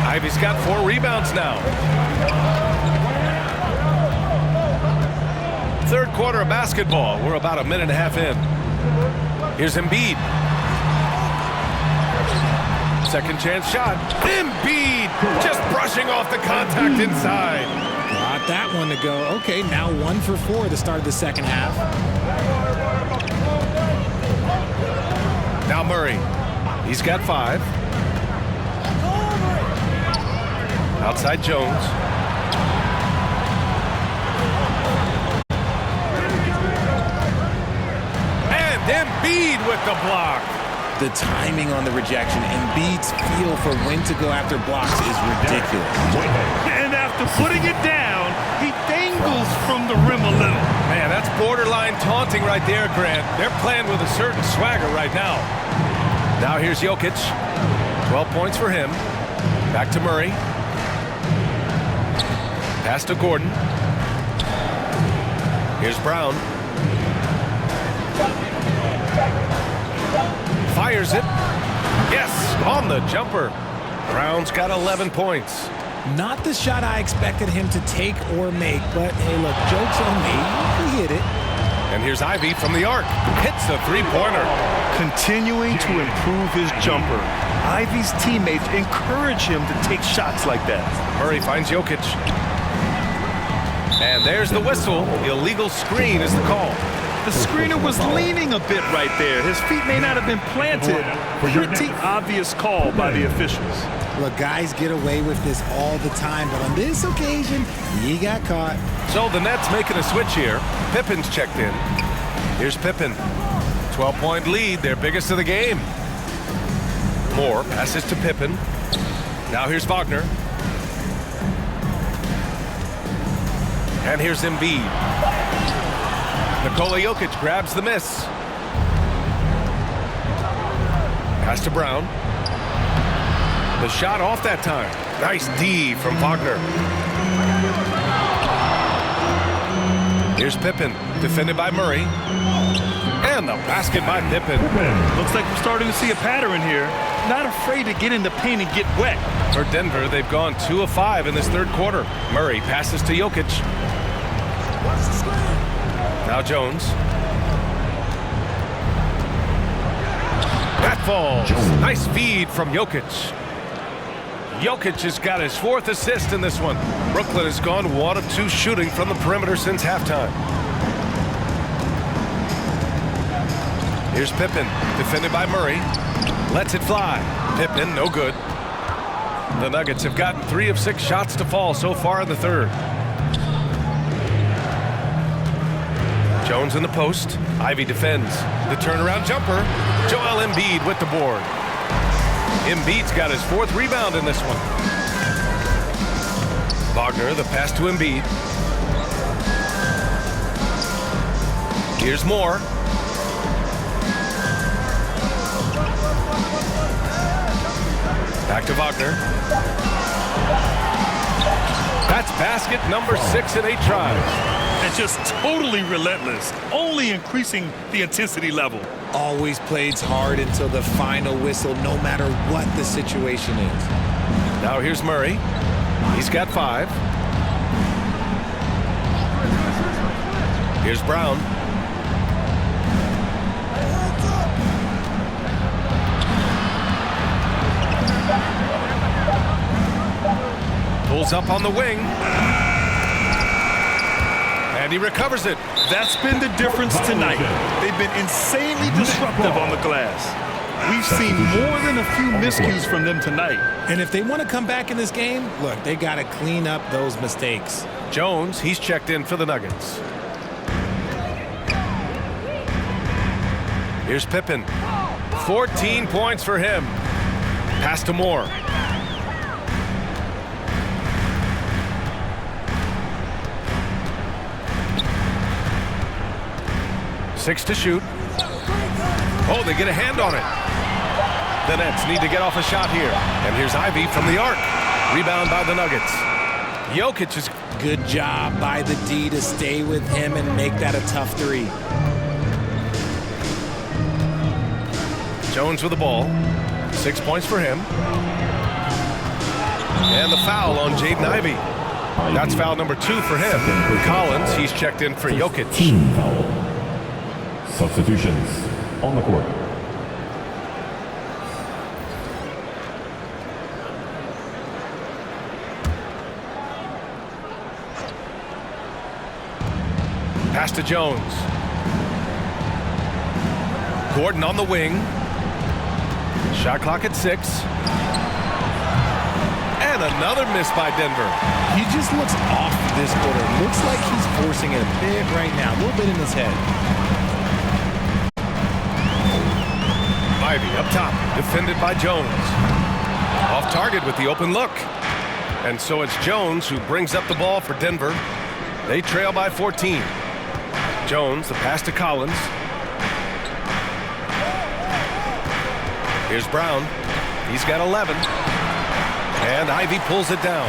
Ivey's got 4 rebounds now. Third quarter of basketball. We're about a minute and a half in. Here's Embiid. Second chance shot. Embiid just brushing off the contact inside. Got that one to go. Okay, now 1 for 4 at the start of the second half. Now Murray. He's got 5. Outside Jones. And Embiid with the block. The timing on the rejection, Embiid's feel for when to go after blocks is ridiculous. And after putting it down, he dangles from the rim a little. Man, that's borderline taunting right there, Grant. They're playing with a certain swagger right now. Now here's Jokic. 12 points for him. Back to Murray. Pass to Gordon. Here's Brown. Fires it. Yes, on the jumper. Brown's got 11 points. Not the shot I expected him to take or make, but hey, look, joke's on me. He hit it. And here's Ivey from the arc. Hits the three-pointer. Continuing to improve his jumper. Ivey's teammates encourage him to take shots like that. Murray finds Jokic. And there's the whistle. Illegal screen is the call. The screener was leaning a bit right there. His feet may not have been planted. Pretty obvious call by the officials. Look, guys get away with this all the time, but on this occasion, he got caught. So the Nets making a switch here. Pippen's checked in. Here's Pippen. 12-point lead, their biggest of the game. Moore passes to Pippen. Now here's Wagner. And here's Embiid. Nikola Jokic grabs the miss. Pass to Brown. The shot off that time. Nice D from Wagner. Here's Pippen, defended by Murray. And the basket by Pippen. Looks like we're starting to see a pattern here. Not afraid to get in the paint and get wet. For Denver, they've gone 2 of 5 in this third quarter. Murray passes to Jokic. Now Jones. That falls. Nice feed from Jokic. Jokic has got his 4th assist in this one. Brooklyn has gone 1 of 2 shooting from the perimeter since halftime. Here's Pippen, defended by Murray. Lets it fly. Pippen, no good. The Nuggets have gotten 3 of 6 shots to fall so far in the third. Jones in the post. Ivey defends. The turnaround jumper. Joel Embiid with the board. Embiid's got his 4th rebound in this one. Wagner, the pass to Embiid. Here's Moore. Back to Wagner. That's basket number 6 in 8 tries. And just totally relentless, only increasing the intensity level. Always plays hard until the final whistle, no matter what the situation is. Now here's Murray. He's got 5. Here's Brown. Pulls up on the wing. And he recovers it. That's been the difference tonight. They've been insanely disruptive on the glass. We've seen more than a few miscues from them tonight. And if they want to come back in this game, look, they got to clean up those mistakes. Jones, he's checked in for the Nuggets. Here's Pippen. 14 points for him. Pass to Moore. Six to shoot. Oh, they get a hand on it. The Nets need to get off a shot here. And here's Ivey from the arc. Rebound by the Nuggets. Jokic is... Good job by the D to stay with him and make that a tough 3. Jones with the ball. 6 points for him. And the foul on Jaden Ivey. That's foul number 2 for him. Collins, he's checked in for Jokic. Team foul. Substitutions on the court. Pass to Jones. Gordon on the wing. Shot clock at 6. And another miss by Denver. He just looks off this quarter. Looks like he's forcing it a bit right now. A little bit in his head. Ivey up top, defended by Jones. Off target with the open look. And so it's Jones who brings up the ball for Denver. They trail by 14. Jones, the pass to Collins. Here's Brown. He's got 11. And Ivey pulls it down.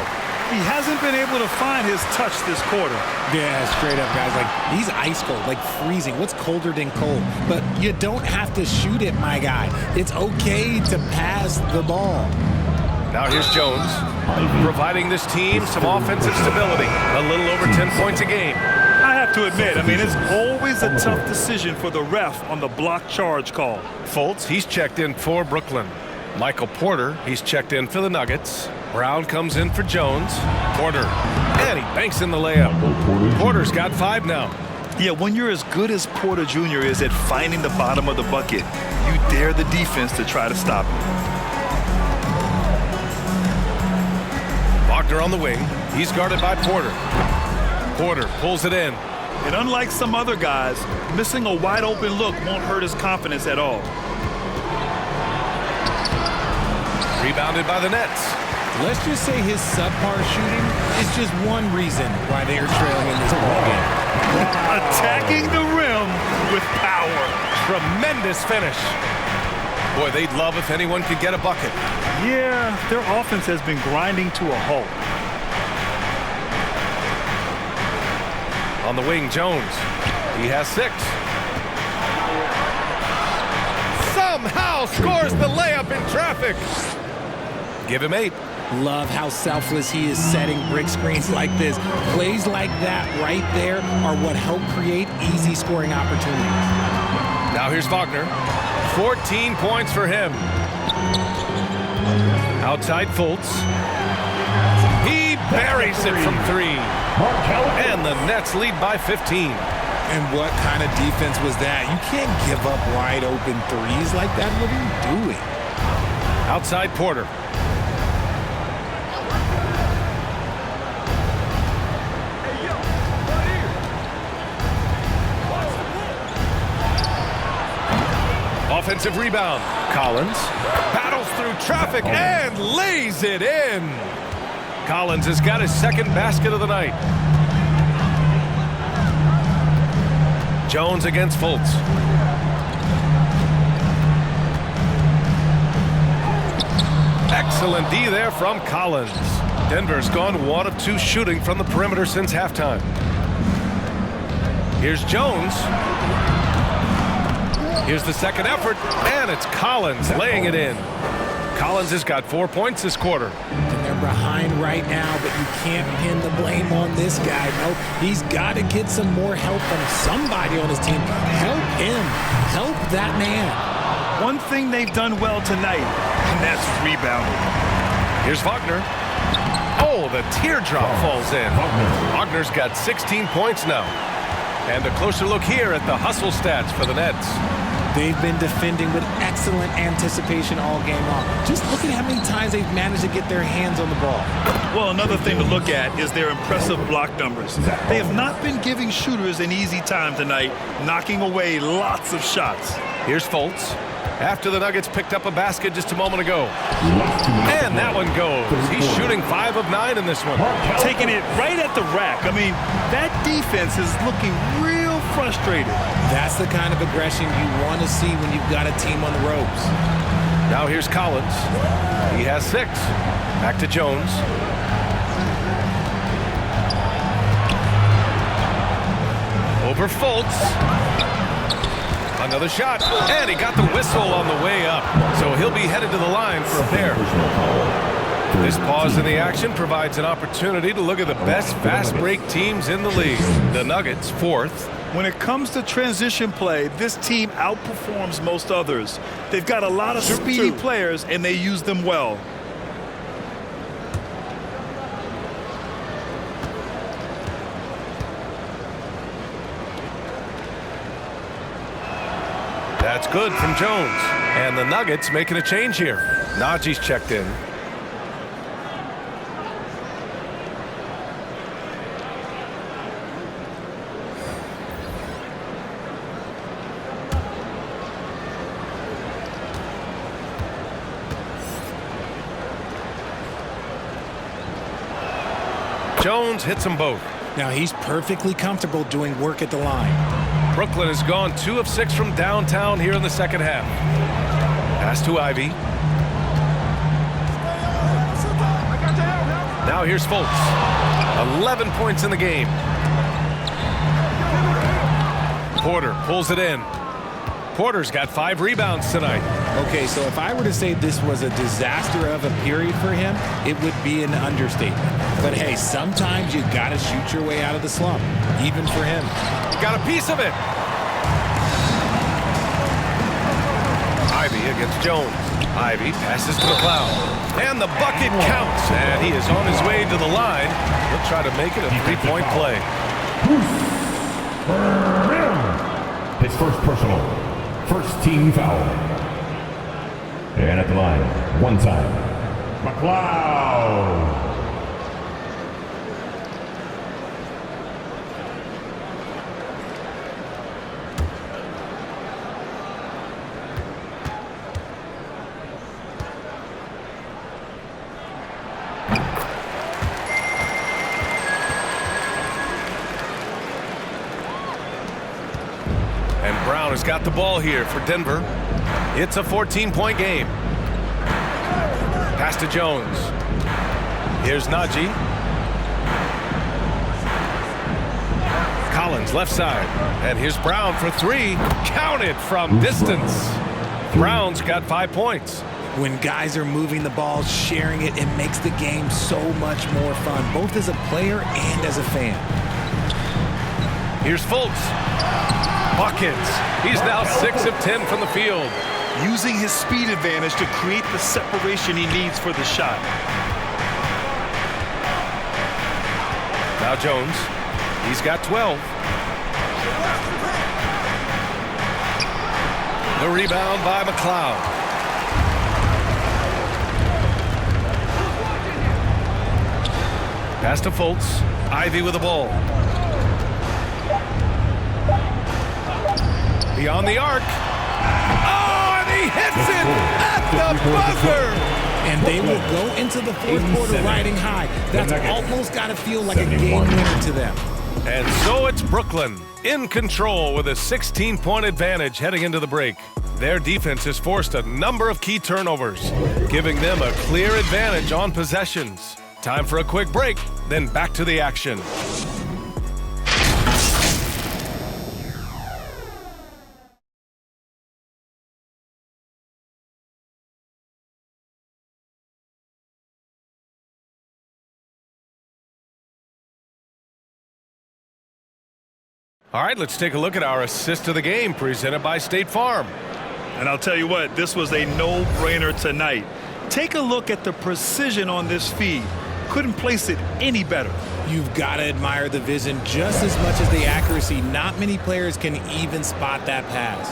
He hasn't been able to find his touch this quarter. Yeah, straight up, guys. Like, he's ice cold, like freezing. What's colder than cold? But you don't have to shoot it, my guy. It's okay to pass the ball. Now here's Jones, providing this team some offensive stability. A little over 10 points a game. I have to admit, it's always a tough decision for the ref on the block charge call. Fultz, he's checked in for Brooklyn. Michael Porter, he's checked in for the Nuggets. Brown comes in for Jones. Porter, and he banks in the layup. Porter's got 5 now. Yeah, when you're as good as Porter Jr. is at finding the bottom of the bucket, you dare the defense to try to stop him. Wagner on the wing. He's guarded by Porter. Porter pulls it in. And unlike some other guys, missing a wide open look won't hurt his confidence at all. Rebounded by the Nets. Let's just say his subpar shooting is just one reason why they are trailing in this ballgame. Attacking the rim with power. Tremendous finish. Boy, they'd love if anyone could get a bucket. Yeah, their offense has been grinding to a halt. On the wing, Jones. He has 6. Somehow scores the layup in traffic. Give him 8. Love how selfless he is setting brick screens like this. Plays like that right there are what help create easy scoring opportunities. Now here's Wagner. 14 points for him. Outside Fultz. He buries it from 3. And the Nets lead by 15. And what kind of defense was that? You can't give up wide open threes like that. What are you doing? Outside Porter. Offensive rebound. Collins battles through traffic and lays it in. Collins has got his second basket of the night. Jones against Fultz. Excellent D there from Collins. Denver's gone 1 of 2 shooting from the perimeter since halftime. Here's Jones. Here's the second effort, and it's Collins laying it in. Collins has got 4 points this quarter. And they're behind right now, but you can't pin the blame on this guy. No, he's got to get some more help from somebody on his team. Help him. Help that man. One thing they've done well tonight, and that's rebounding. Here's Wagner. Oh, the teardrop falls in. Wagner's got 16 points now. And a closer look here at the hustle stats for the Nets. They've been defending with excellent anticipation all game long. Just look at how many times they've managed to get their hands on the ball. Well, another thing to look at is their impressive block numbers. They have not been giving shooters an easy time tonight, knocking away lots of shots. Here's Fultz. After the Nuggets picked up a basket just a moment ago. And that one goes. He's shooting 5 of 9 in this one. Taking it right at the rack. I mean, that defense is looking real frustrated. That's the kind of aggression you want to see when you've got a team on the ropes. Now here's Collins. He has 6. Back to Jones. Over Fultz. Another shot, and he got the whistle on the way up, so he'll be headed to the line for a pair. This pause in the action provides an opportunity to look at the best fast break teams in the league. The Nuggets, 4th. When it comes to transition play, this team outperforms most others. They've got a lot of speedy players, and they use them well. That's good from Jones. And the Nuggets making a change here. Najee's checked in. Jones hits them both. Now he's perfectly comfortable doing work at the line. Brooklyn has gone 2 of 6 from downtown here in the second half. Pass to Ivey. Now here's Fultz. 11 points in the game. Porter pulls it in. Porter's got 5 rebounds tonight. Okay, so if I were to say this was a disaster of a period for him, it would be an understatement. But hey, sometimes you gotta shoot your way out of the slump, even for him. Got a piece of it. Ivey against Jones. Ivey passes to McLeod. And the bucket counts. And he is on his way to the line. He'll try to make it a 3-point play. His first personal. First team foul. And at the line, 1 time. McLeod. Brown has got the ball here for Denver. It's a 14-point game. Pass to Jones. Here's Najee. Collins left side. And here's Brown for 3. Counted from distance. Brown's got 5 points. When guys are moving the ball, sharing it, it makes the game so much more fun, both as a player and as a fan. Here's Fultz. Buckets. He's now 6 of 10 from the field. Using his speed advantage to create the separation he needs for the shot. Now Jones. He's got 12. The rebound by McLeod. Pass to Fultz. Ivey with the ball. Beyond the arc. Oh, and he hits it at the buzzer. And they will go into the fourth quarter riding high. That's almost got to feel like a game winner to them. And so it's Brooklyn in control with a 16-point advantage heading into the break. Their defense has forced a number of key turnovers, giving them a clear advantage on possessions. Time for a quick break, then back to the action. All right, let's take a look at our assist of the game presented by State Farm. And I'll tell you what, this was a no-brainer tonight. Take a look at the precision on this feed. Couldn't place it any better. You've got to admire the vision just as much as the accuracy. Not many players can even spot that pass.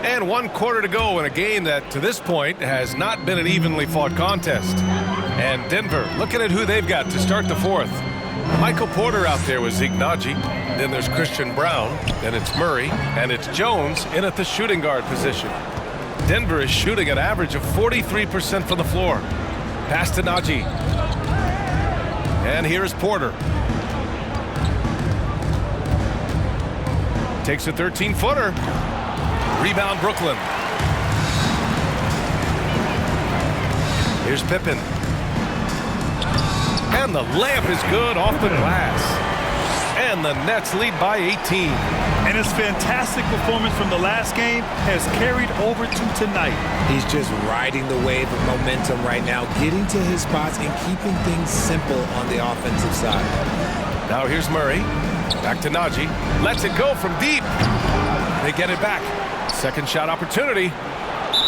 And 1 quarter to go in a game that, to this point, has not been an evenly fought contest. And Denver, looking at who they've got to start the fourth. Michael Porter out there with Nagy. Then there's Christian Brown. Then it's Murray. And it's Jones in at the shooting guard position. Denver is shooting an average of 43% from the floor. Pass to Nagy. And here's Porter. Takes a 13-footer. Rebound Brooklyn. Here's Pippen. And the layup is good off the glass. And the Nets lead by 18. And his fantastic performance from the last game has carried over to tonight. He's just riding the wave of momentum right now, getting to his spots and keeping things simple on the offensive side. Now here's Murray. Back to Nagy. Lets it go from deep. They get it back. Second shot opportunity.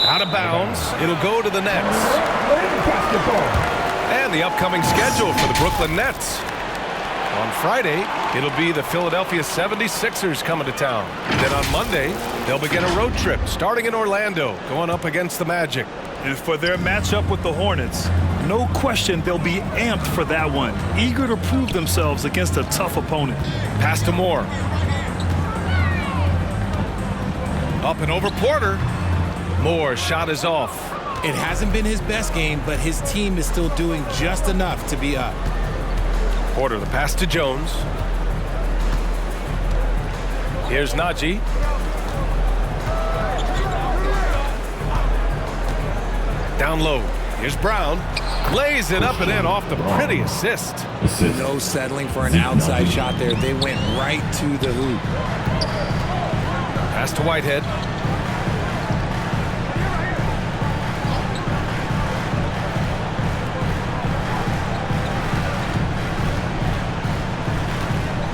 Out of bounds. It'll go to the Nets. And the upcoming schedule for the Brooklyn Nets. On Friday, it'll be the Philadelphia 76ers coming to town. Then on Monday, they'll begin a road trip starting in Orlando, going up against the Magic. And for their matchup with the Hornets, no question they'll be amped for that one. Eager to prove themselves against a tough opponent. Pass to Moore. Up and over Porter. Moore's shot is off. It hasn't been his best game, but his team is still doing just enough to be up. Porter, the pass to Jones. Here's Nagy. Down low. Here's Brown. Lays it up and in off the pretty assist. No settling for an outside shot there. They went right to the hoop. Pass to Whitehead.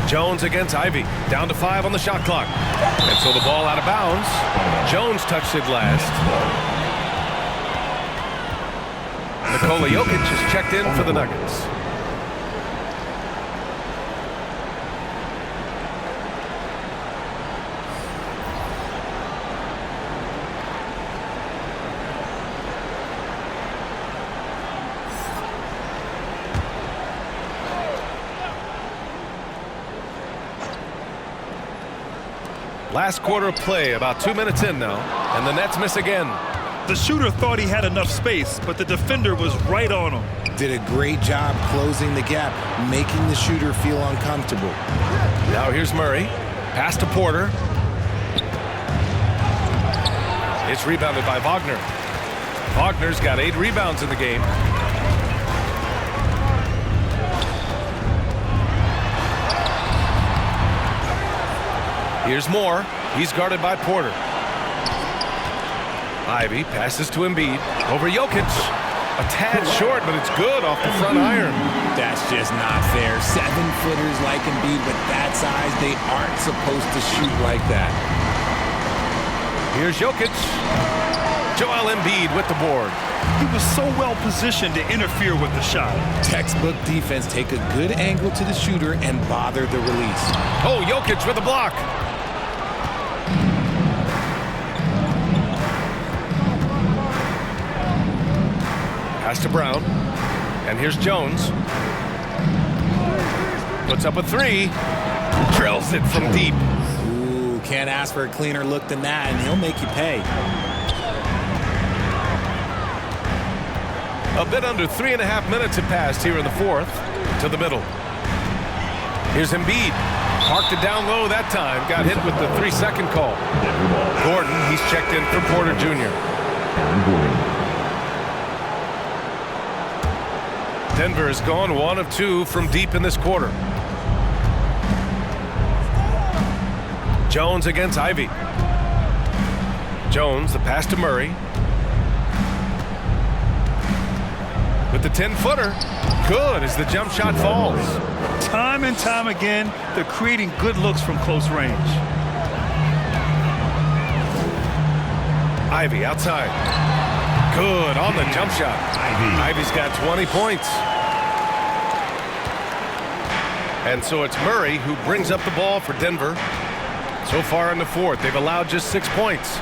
Jones against Ivey. Down to 5 on the shot clock. And so the ball out of bounds. Jones touched it last. Nikola Jokic has checked in for the Nuggets. Last quarter of play, about 2 minutes in now, and the Nets miss again. The shooter thought he had enough space, but the defender was right on him. Did a great job closing the gap, making the shooter feel uncomfortable. Now here's Murray. Pass to Porter. It's rebounded by Wagner. Wagner's got 8 rebounds in the game. Here's Moore. He's guarded by Porter. Ivey passes to Embiid. Over Jokic. A tad short, but it's good off the front iron. That's just not fair. 7-footers like Embiid with that size, they aren't supposed to shoot like that. Here's Jokic. Joel Embiid with the board. He was so well positioned to interfere with the shot. Textbook defense. Take a good angle to the shooter and bother the release. Oh, Jokic with the block. Pass to Brown. And here's Jones. Puts up a 3. Drills it from deep. Ooh, can't ask for a cleaner look than that, and he'll make you pay. A bit under 3.5 minutes have passed here in the fourth. To the middle. Here's Embiid. Parked it down low that time. Got hit with the 3-second call. Gordon, he's checked in for Porter Jr. Aaron Gordon. Denver has gone 1 of 2 from deep in this quarter. Jones against Ivey. Jones, the pass to Murray. With the 10-footer. Good as the jump shot falls. Time and time again, they're creating good looks from close range. Ivey outside. Good on the jump shot. Ivey's got 20 points. And so it's Murray who brings up the ball for Denver. So far in the fourth, they've allowed just 6 points.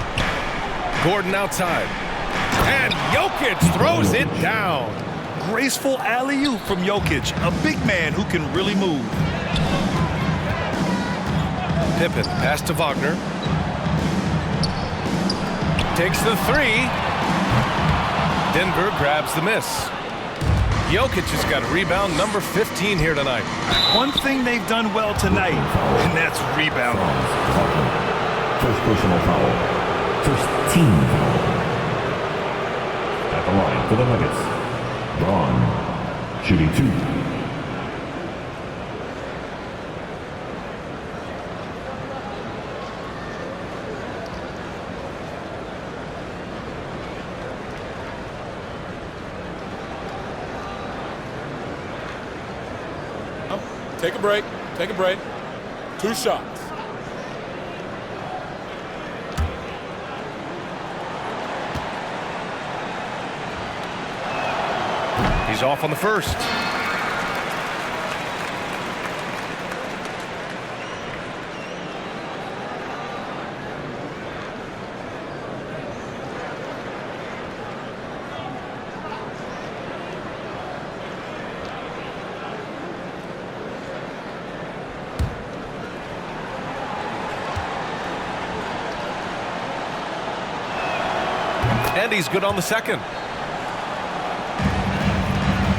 Gordon outside. And Jokic throws it down. Graceful alley-oop from Jokic, a big man who can really move. Pippen, pass to Wagner. Takes the 3. Denver grabs the miss. Jokic has got rebound number 15 here tonight. One thing they've done well tonight, and that's rebounding. First personal foul. First team foul. At the line for the Nuggets. Braun, shooting 2. Take a break. Take a break. 2 shots. He's off on the first. And he's good on the second.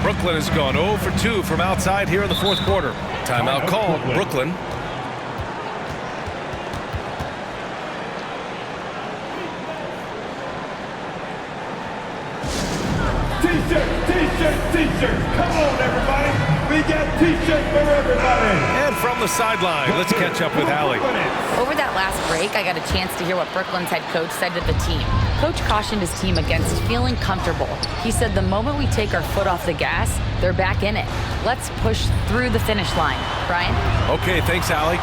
Brooklyn has gone 0 for 2 from outside here in the fourth quarter. Timeout called. Brooklyn. T-shirts. Come on, everybody. We got T-shirts for everybody. And from the sideline, let's catch up with Allie. Over that last break, I got a chance to hear what Brooklyn's head coach said to the team. Coach cautioned his team against feeling comfortable. He said the moment we take our foot off the gas, they're back in it. Let's push through the finish line. Brian? Okay, thanks, Allie.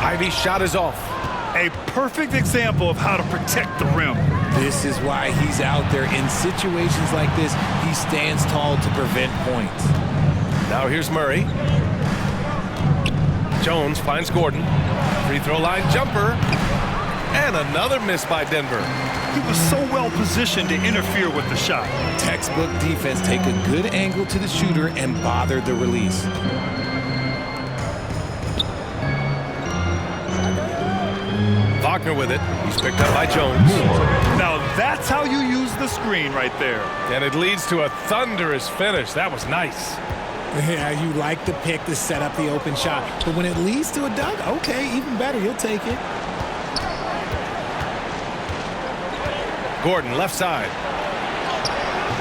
Ivey's shot is off. A perfect example of how to protect the rim. This is why he's out there. In situations like this, he stands tall to prevent points. Now here's Murray. Jones finds Gordon. Free throw line jumper. And another miss by Denver. He was so well positioned to interfere with the shot. Textbook defense. Take a good angle to the shooter and bother the release. Wagner with it. He's picked up by Jones. Now that's how you use the screen right there. And it leads to a thunderous finish. That was nice. Yeah, you like the pick to set up the open shot. But when it leads to a dunk, okay, even better. You'll take it. Gordon left side.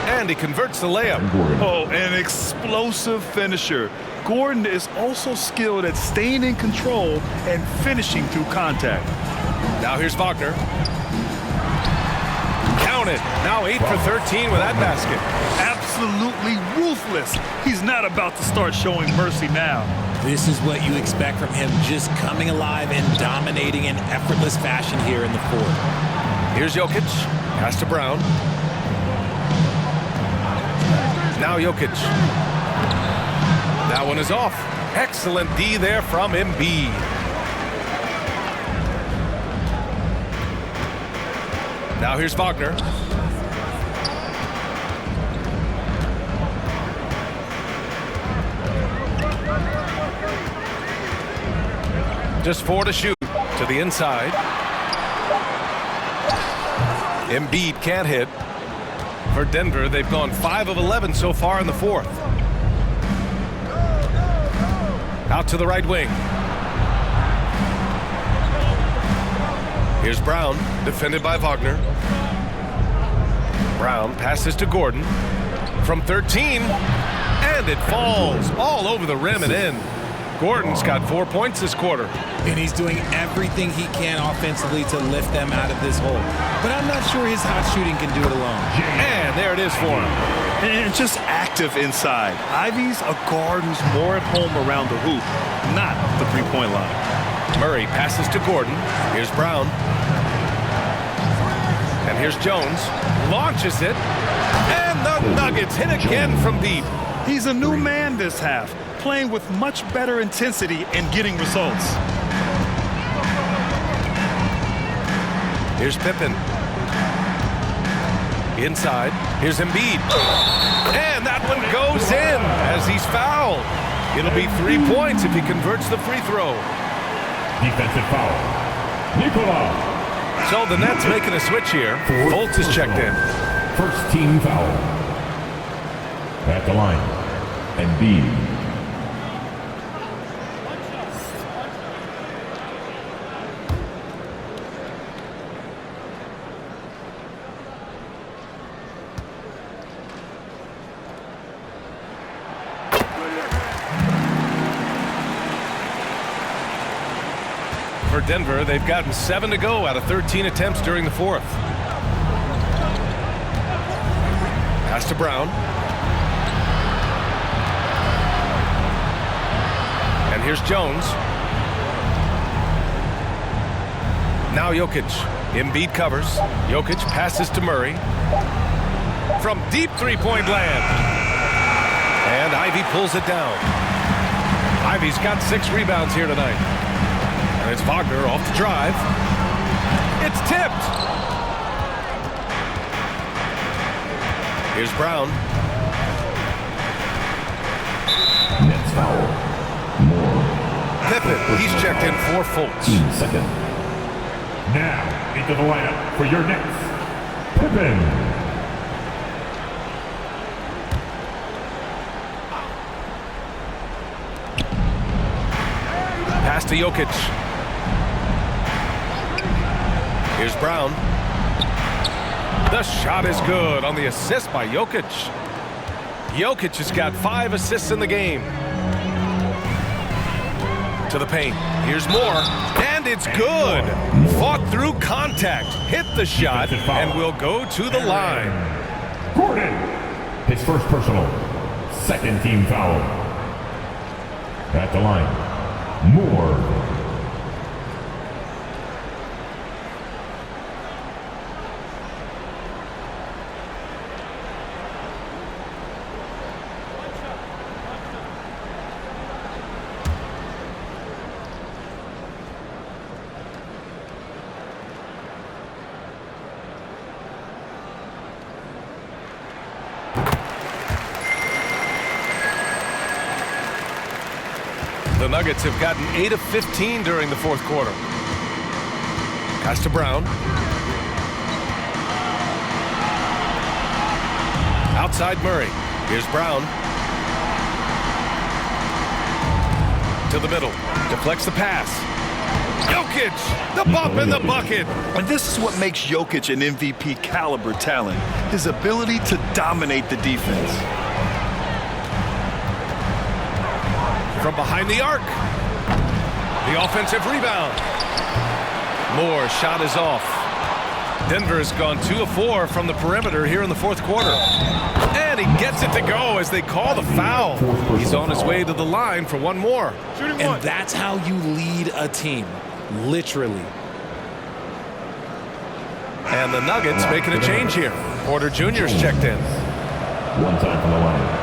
And he converts the layup. Oh, an explosive finisher. Gordon is also skilled at staying in control and finishing through contact. Now here's Wagner. Counted. Now 8 for 13 with that basket. Absolutely ruthless. He's not about to start showing mercy now. This is what you expect from him, just coming alive and dominating in effortless fashion here in the fourth. Here's Jokic. Pass to Brown. Now Jokic. That one is off. Excellent D there from Embiid. Now here's Wagner. Just 4 to shoot to the inside. Embiid can't hit. For Denver, they've gone 5 of 11 so far in the fourth. Out to the right wing. Here's Brown, defended by Wagner. Brown passes to Gordon from 13, and it falls all over the rim and in. Gordon's got 4 points this quarter. And he's doing everything he can offensively to lift them out of this hole. But I'm not sure his hot shooting can do it alone. And there it is for him. And just active inside. Ivey's a guard who's more at home around the hoop, not the three-point line. Murray passes to Gordon. Here's Brown. And here's Jones. Launches it. And the Nuggets hit again from deep. He's a new man this half, playing with much better intensity and getting results. Here's Pippen. Inside. Here's Embiid. And that one goes in as he's fouled. It'll be 3 points if he converts the free throw. Defensive foul. Nikola. So the Nets making a switch here. Fultz is checked in. First team foul. At the line. Embiid. For Denver, they've gotten 7 to go out of 13 attempts during the fourth. Pass to Brown. And here's Jones. Now Jokic. Embiid covers. Jokic passes to Murray. From deep three-point land. And Ivey pulls it down. Ivey's got 6 rebounds here tonight. And it's Wagner off the drive. It's tipped. Here's Brown. Nets foul. More. Pippen, he's checked in for Fultz. Second. Now, into the lineup for your Nets. Pippen. Pass to Jokic. Here's Brown. The shot is good on the assist by Jokic. Jokic has got 5 assists in the game. To the paint. Here's more. And it's good. Fought through contact. Hit the shot and will go to the line. Gordon. His first personal. Second team foul. At the line. Moore. The Nuggets have gotten 8 of 15 during the fourth quarter. Pass to Brown. Outside Murray. Here's Brown. To the middle. Deflects the pass. Jokic! The bump in the bucket! And this is what makes Jokic an MVP caliber talent. His ability to dominate the defense. From behind the arc. The offensive rebound. Moore's shot is off. Denver has gone 2 of 4 from the perimeter here in the fourth quarter. And he gets it to go as they call the foul. He's on his way to the line for one more. And that's how you lead a team. Literally. And the Nuggets making a change here. Porter Jr.'s checked in. One time from the line.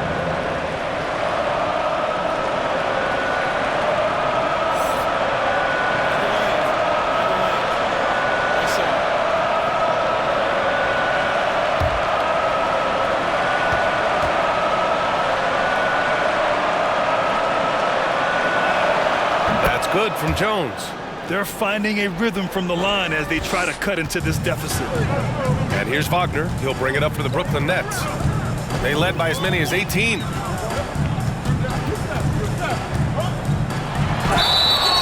Good from Jones. They're finding a rhythm from the line as they try to cut into this deficit. And here's Wagner. He'll bring it up for the Brooklyn Nets. They led by as many as 18.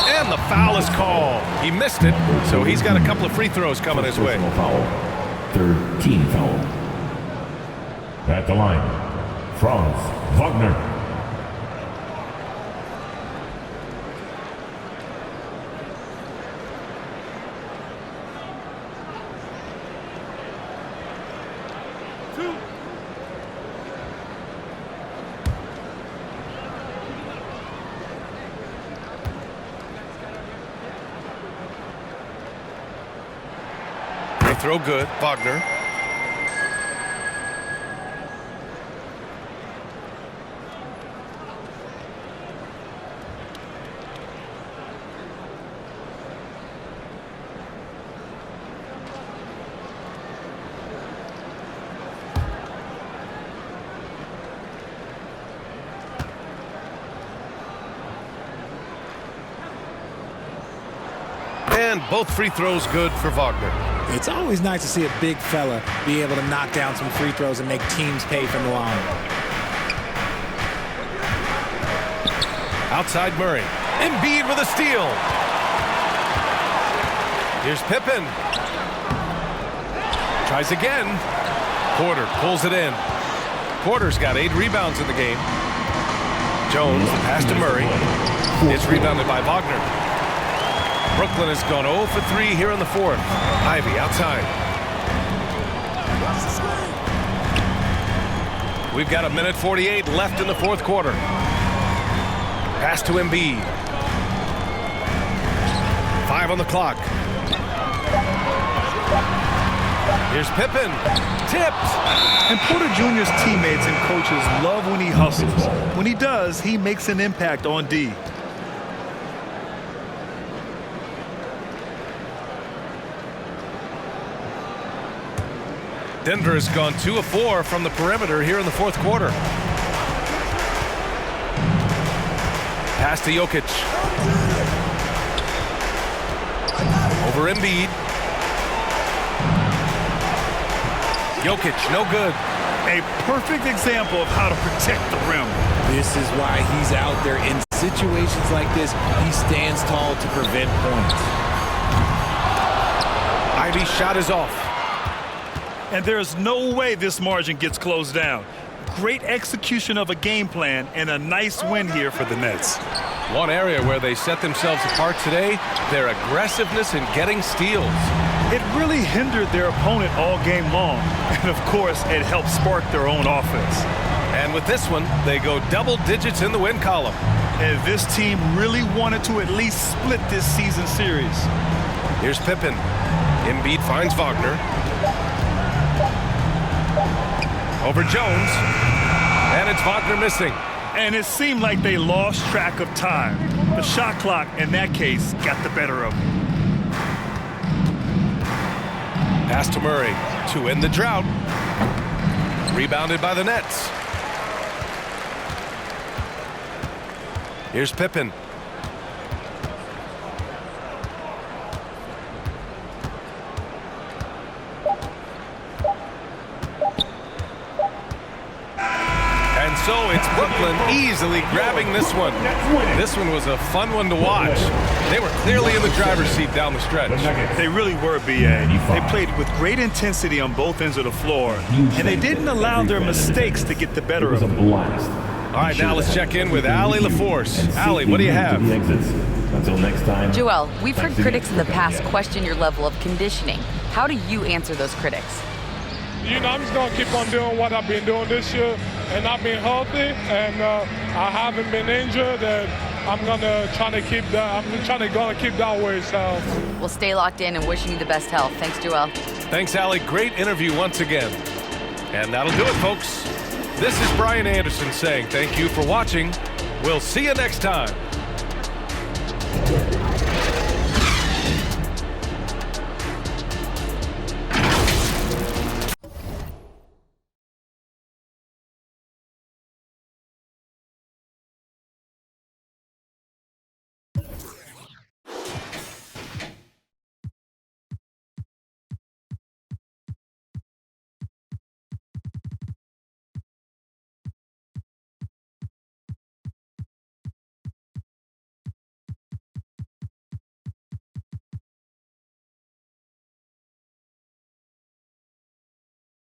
And And the foul is called. He missed it, so he's got a couple of free throws coming his way. Foul. Third team foul. At the line, Franz Wagner. Throw good, Wagner. And both free throws good for Wagner. It's always nice to see a big fella be able to knock down some free throws and make teams pay from the line. Outside Murray. Embiid with a steal. Here's Pippen. Tries again. Porter pulls it in. Porter's got 8 rebounds in the game. Jones, the pass to Murray. It's rebounded by Wagner. Brooklyn has gone 0 for 3 here in the fourth. Ivey outside. We've got 1:48 left in the fourth quarter. Pass to Embiid. 5 on the clock. Here's Pippen. Tipped. And Porter Jr.'s teammates and coaches love when he hustles. When he does, he makes an impact on D. Denver has gone 2 of 4 from the perimeter here in the fourth quarter. Pass to Jokic. Over Embiid. Jokic, no good. A perfect example of how to protect the rim. This is why he's out there in situations like this. He stands tall to prevent points. Ivey's shot is off. And there's no way this margin gets closed down. Great execution of a game plan and a nice win here for the Nets. One area where they set themselves apart today, their aggressiveness in getting steals. It really hindered their opponent all game long. And of course, it helped spark their own offense. And with this one, they go double digits in the win column. And this team really wanted to at least split this season series. Here's Pippen. Embiid finds Wagner. Over Jones. And it's Wagner missing. And it seemed like they lost track of time. The shot clock, in that case, got the better of them. Pass to Murray to end the drought. Rebounded by the Nets. Here's Pippen. And so it's Brooklyn easily grabbing this one. This one was a fun one to watch. They were clearly in the driver's seat down the stretch. They really were, B.A. They played with great intensity on both ends of the floor, and they didn't allow their mistakes to get the better of them. All right, now let's check in with Allie LaForce. Allie, what do you have? Until next time. Joel, we've heard critics in the past question your level of conditioning. How do you answer those critics? You know, I'm just going to keep on doing what I've been doing this year, and I've been healthy, and I haven't been injured, and I'm going to try to keep that. I'm trying to keep that way, so. We'll stay locked in and wishing you the best health. Thanks, Joel. Thanks, Allie. Great interview once again. And that'll do it, folks. This is Brian Anderson saying thank you for watching. We'll see you next time.